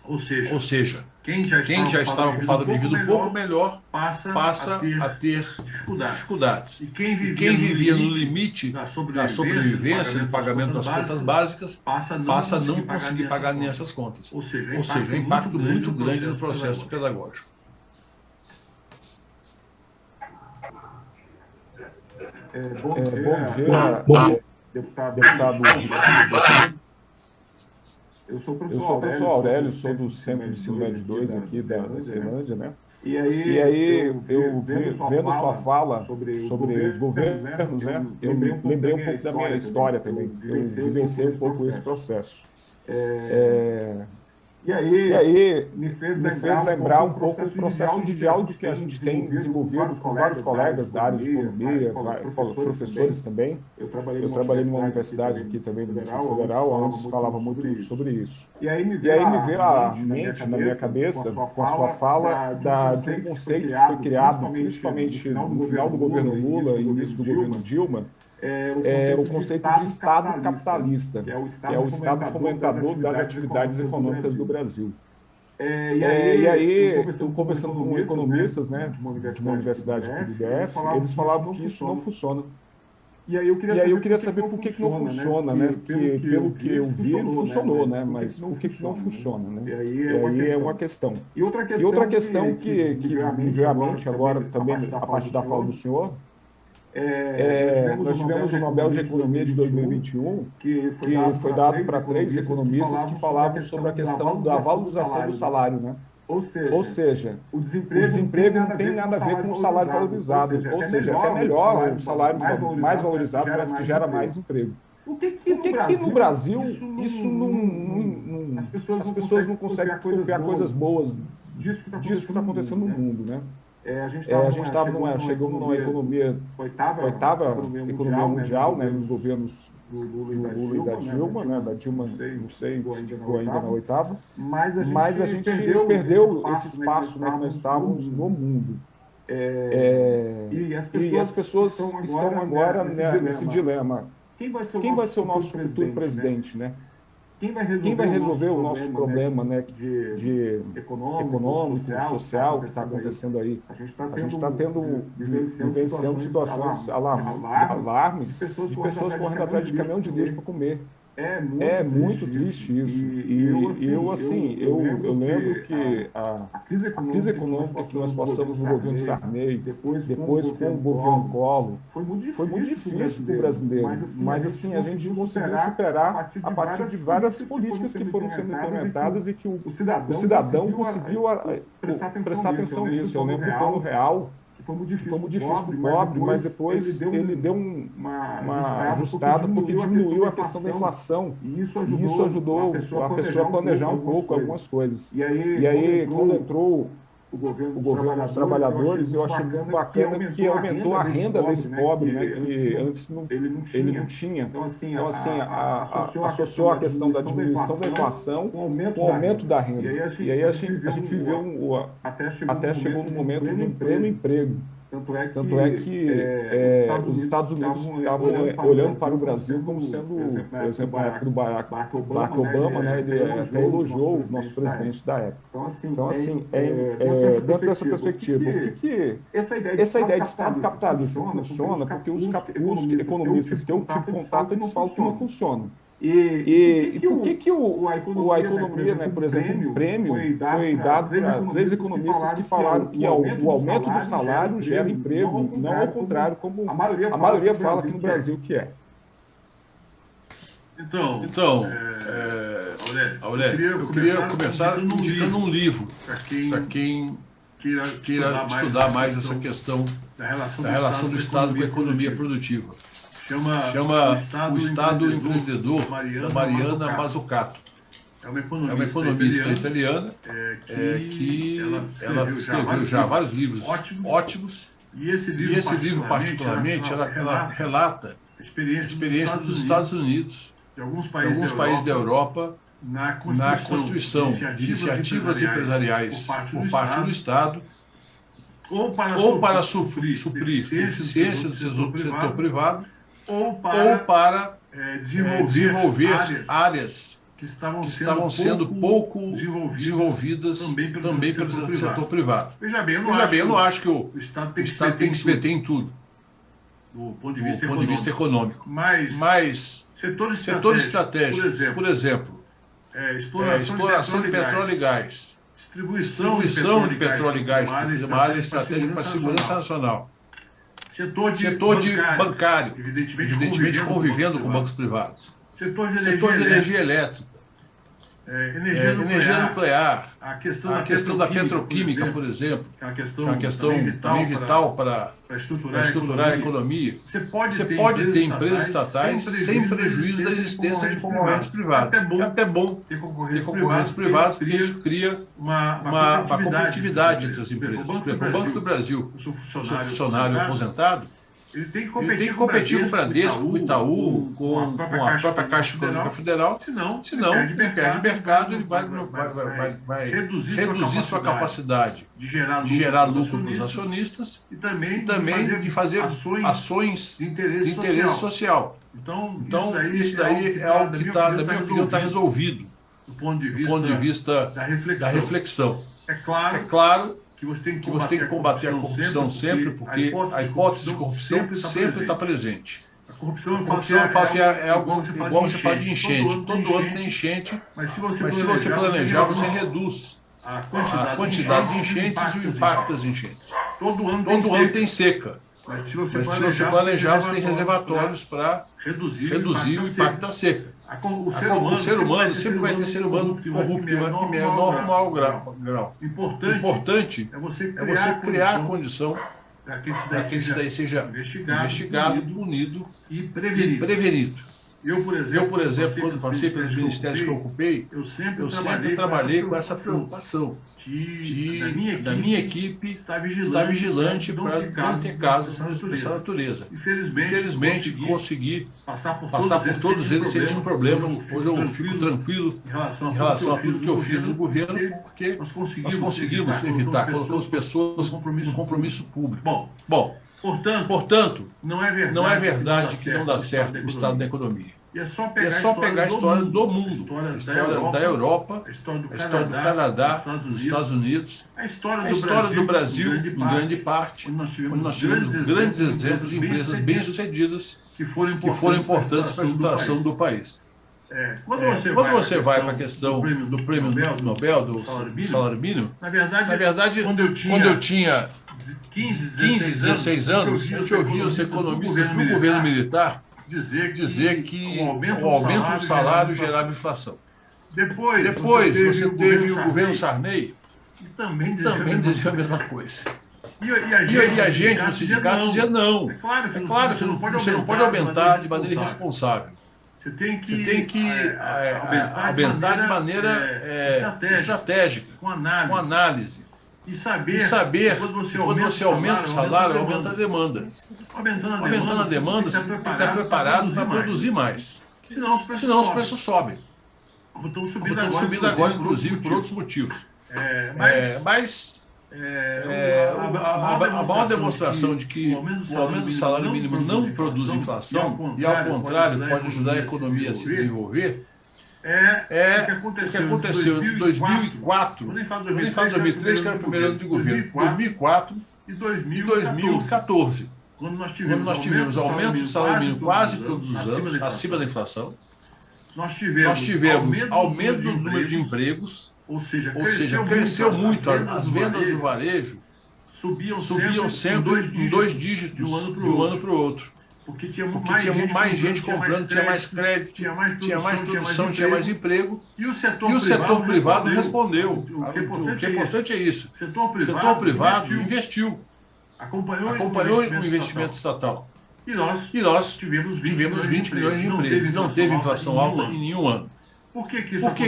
Ou seja, quem já está ocupado de vida um pouco melhor passa a ter dificuldades. E quem vivia no limite da sobrevivência, no pagamento das contas básicas, passa a não conseguir pagar nem essas contas. Ou seja, é um impacto muito grande no processo pedagógico. Bom dia, deputado. Eu sou o professor Aurélio, sou do Centro de Ensino Médio 2 aqui da Ceilândia, né? E aí eu vendo sua fala sobre os governos, né? Eu lembrei um pouco da minha história também. Eu vivenciei um pouco esse processo. E aí me fez lembrar um pouco o processo de diálogo que a gente tem desenvolvido com vários colegas da área de economia, professores também. Eu trabalhei numa universidade aqui também do Distrito Federal, onde se falava muito sobre isso. E aí me veio à mente, na minha cabeça, com a sua fala, de um conceito que foi criado, principalmente no final do governo Lula e início do governo Dilma, o conceito de Estado capitalista, que é o Estado fomentador das atividades econômicas do Brasil. E aí, eu conversando com economistas, né, de uma universidade aqui do DF, eles falavam que isso não funciona. E aí eu queria saber por que não funciona, né? Porque, pelo que eu vi, funcionou, né? Mas por que não funciona, né? E aí é uma questão. E outra questão que me veio à mente agora, também a partir da fala do senhor, nós tivemos o Nobel de Economia de 2021, que foi dado para 3 economistas que falavam sobre a questão da valorização do salário, né? Ou seja, o desemprego não tem nada a ver com o salário valorizado, ou seja, é até melhor o salário mais valorizado, parece que gera mais emprego. Por que no Brasil isso não as pessoas não conseguem copiar coisas boas disso que está acontecendo no mundo, né? Chegamos numa economia, oitava economia mundial, né, nos governos do Lula e da Dilma, né, da Dilma, não sei, ficou ainda na oitava, mas a gente perdeu esse espaço, né, que nós estávamos no mundo. E as pessoas estão agora nesse dilema. Quem vai ser o nosso futuro presidente, né? Quem vai resolver o nosso problema, né, de econômico, social que está acontecendo aí? A gente está vivenciando situações alarmes de pessoas correndo atrás de caminhão de lixo para comer. É muito triste isso. E eu lembro que a crise econômica que nós passamos no governo Sarney, depois com o governo Collor, foi muito difícil para o brasileiro. Mas assim, a gente conseguiu superar a partir de várias políticas que foram sendo implementadas e que o cidadão conseguiu prestar atenção nisso. Eu lembro do Plano Real, que foi muito difícil para o pobre, mas depois ele deu uma ajustada porque diminuiu a questão da inflação. E isso ajudou a pessoa a planejar um pouco algumas coisas. E aí quando entrou o governo dos trabalhadores, eu achei muito bacana que aumentou a renda desse pobre, né, que antes ele não tinha. Então, assim, associou a questão da diminuição da inflação com o aumento da renda. E aí a gente viveu, até chegou no momento de um pleno emprego. Tanto é que os Estados Unidos estavam olhando para o Brasil como sendo, por exemplo, na época do Barack Obama, né, ele até elogiou o nosso presidente da época. Então, assim, dentro dessa perspectiva, por que essa ideia de Estado capitalista funciona? Porque os economistas que eu tive contato, eles falam que não funciona. E por que a economia, né, por exemplo, o prêmio foi dado para 3 economistas que falaram que o aumento do salário gera emprego, não ao contrário, como a maioria fala aqui no Brasil que é. Então, Aurélio, eu queria começar indicando um livro para quem queira estudar mais essa questão da relação do Estado com a economia produtiva. Chama O Estado Empreendedor, da Mariana Mazzucato. É uma economista italiana que ela escreveu já vários livros ótimos. E esse livro particularmente, ela relata a experiência dos Estados Unidos, de alguns países da Europa, na constituição de iniciativas empresariais por parte do Estado, ou para suprir deficiência do setor privado, ou para desenvolver áreas que estavam sendo pouco desenvolvidas também pelo setor privado. Veja bem, eu não acho que o Estado tem que se meter em tudo, do ponto de vista econômico. Mas setores estratégicos, por exemplo, exploração de petróleo e gás, distribuição de petróleo e gás, que é uma área estratégica para a segurança nacional. Setor de bancário, evidentemente convivendo com bancos privados. Setor de energia elétrica. Energia nuclear. A questão da petroquímica, por exemplo, que é uma questão também vital para estruturar a economia. Você pode ter empresas estatais sem prejuízo da existência de concorrentes privados. É até bom ter concorrentes privados, porque isso cria uma competitividade entre as empresas. Por exemplo, o Banco do Brasil, eu sou funcionário aposentado, ele tem que competir com o Bradesco, com o Itaú, com a própria Caixa Econômica Federal, senão ele perde mercado, ele vai reduzir sua capacidade de gerar lucro para os acionistas e também de fazer ações de interesse social. Então, isso daí é algo que, na minha opinião, está resolvido do ponto de vista da reflexão. É claro que você tem que combater a corrupção sempre, porque a hipótese de corrupção sempre está presente. A corrupção é algo igual você fala de enchente. Todo ano tem enchente, mas se você planejar, você reduz a quantidade de enchentes e o impacto das enchentes. Todo ano tem seca. Mas se você planejar, você tem reservatórios para reduzir o impacto da seca. O ser humano sempre vai ter ser humano corrupto em normal grau. Importante é você criar a condição para que isso daí seja investigado, punido e prevenido. Eu, por exemplo, quando passei pelos ministérios que eu ocupei, eu sempre trabalhei com essa preocupação da minha equipe estar vigilante para não ter casos dessa natureza. Infelizmente, consegui passar por todos eles sem nenhum problema. Hoje eu fico tranquilo em relação a tudo que eu fiz no governo, porque nós conseguimos evitar, colocamos pessoas em compromisso público. Bom, portanto, não é verdade que não dá certo o estado da economia. E é só pegar a história do mundo, a história da Europa, a história do Canadá, dos Estados Unidos, a história do Brasil, em grande parte, onde nós tivemos grandes exemplos de empresas bem-sucedidas que foram importantes para a estruturação do país. Quando você vai para a questão do prêmio Nobel, do salário mínimo, na verdade, quando eu tinha 15, 16 anos, eu ouvi os economistas do governo militar dizer que o aumento do salário gerava inflação. Depois você teve o governo Sarney, que também dizia a mesma coisa. E a gente no sindicato dizia não. É claro que você não pode aumentar de maneira irresponsável. Você tem que aumentar de maneira estratégica, com análise. E saber que quando você aumenta o salário, aumenta a demanda. Aumentando a demanda, você tem que estar preparado para produzir mais. Senão os preços sobem. Estão subindo agora, inclusive, por outros motivos. A maior demonstração de que o aumento do salário mínimo não produz inflação e, ao contrário, pode ajudar a economia a se desenvolver, o que aconteceu entre 2004, eu nem falo 2003, que era o primeiro ano de governo, 2004 e 2014, quando nós tivemos aumento do salário mínimo quase todos os anos, acima da inflação. Nós tivemos aumento do número de empregos, ou seja, cresceu muito as vendas do varejo, subiam sempre em 2 dígitos de um ano para o outro. Porque tinha mais gente comprando, tinha mais crédito, tinha mais produção, tinha mais emprego. E o setor privado respondeu. O que é importante é isso. O setor privado investiu, acompanhou o investimento estatal. E nós tivemos 20 milhões de empregos. Não teve inflação alta em nenhum ano. Por que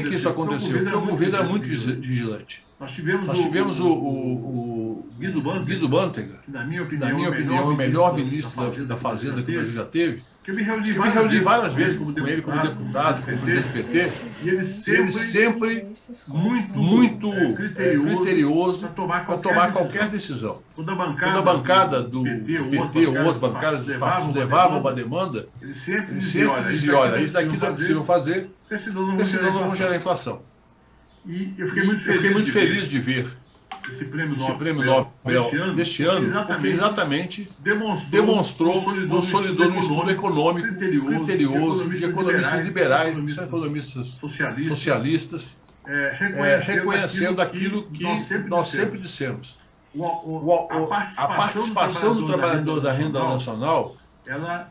isso aconteceu? Porque o governo era muito vigilante. Nós tivemos o Guido Mantega, que na minha opinião é o melhor ministro da Fazenda que o Brasil já teve. Eu me reuni várias vezes com ele como deputado, como presidente do PT, e ele sempre muito criterioso para tomar qualquer decisão. Quando a bancada do PT ou as bancadas dos partidos levavam uma demanda, ele sempre dizia, olha, isso daqui não é possível fazer, porque senão não vão gerar inflação. E eu fiquei muito feliz de ver esse prêmio Nobel deste ano, porque exatamente demonstrou, consolidou no estudo econômico criterioso de economistas liberais, que são economistas socialistas, reconhecendo aquilo que nós sempre dissemos. A participação do trabalhador da renda nacional,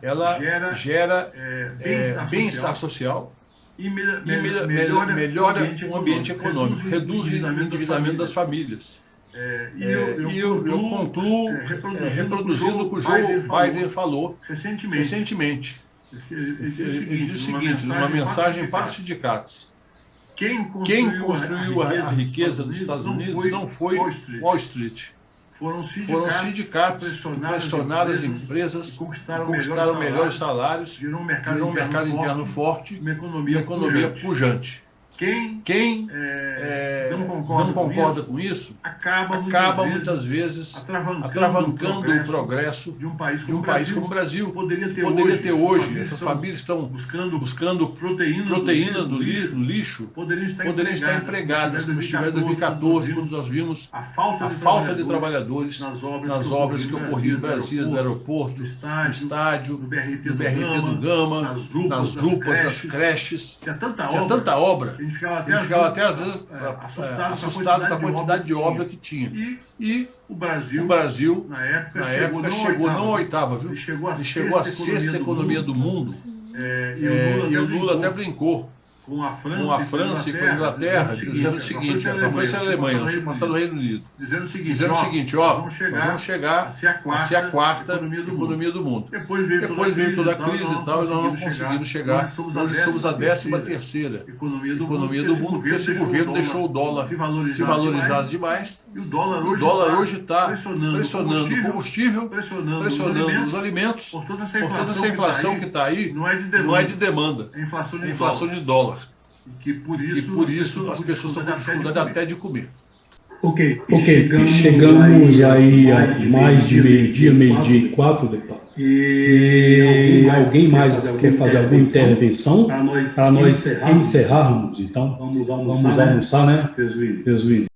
ela gera bem-estar social, e melhora o ambiente econômico, reduz o endividamento das famílias. Eu concluo reproduzindo o que o Joe Biden falou recentemente. Ele diz o seguinte, numa mensagem para os sindicatos: quem construiu a riqueza dos Estados Unidos não foi Wall Street. Foram sindicatos que pressionaram as empresas, conquistaram melhores salários, virou um mercado interno forte, uma economia pujante. Quem não concorda com isso acaba muitas vezes atravancando o progresso de um país como o Brasil. Poderia ter hoje, essas famílias estão buscando proteínas no lixo, poderiam estar empregadas, como estiveram em 2014, quando nós vimos a falta de trabalhadores nas obras que ocorriam no Brasil, no aeroporto, no estádio, no BRT do Gama, nas rupas, nas creches. Tinha tanta obra. A gente ficava até às vezes assustado com a quantidade de obra que tinha. E o Brasil na época, chegou não a 8ª, viu? Ele chegou a 6ª economia do mundo. E o Lula até brincou com a França e com a Inglaterra, dizendo o seguinte: a França e a Alemanha, não tinha passado o Reino Unido. Dizendo o seguinte, vamos chegar a ser a 4ª economia do mundo. Depois veio toda a crise e tal, e nós não conseguimos chegar. Hoje somos a 13ª economia do mundo, porque esse governo deixou o dólar se valorizar demais. E o dólar hoje está pressionando o combustível, pressionando os alimentos. Por toda essa inflação que está aí, não é de demanda, é inflação de dólar. E por isso as pessoas estão com dificuldade até de comer. Ok. Chegamos aí a mais de meio-dia e 4, deputado. E alguém mais quer fazer alguma intervenção para nós encerrarmos? Então, vamos almoçar, né? Jesuíno.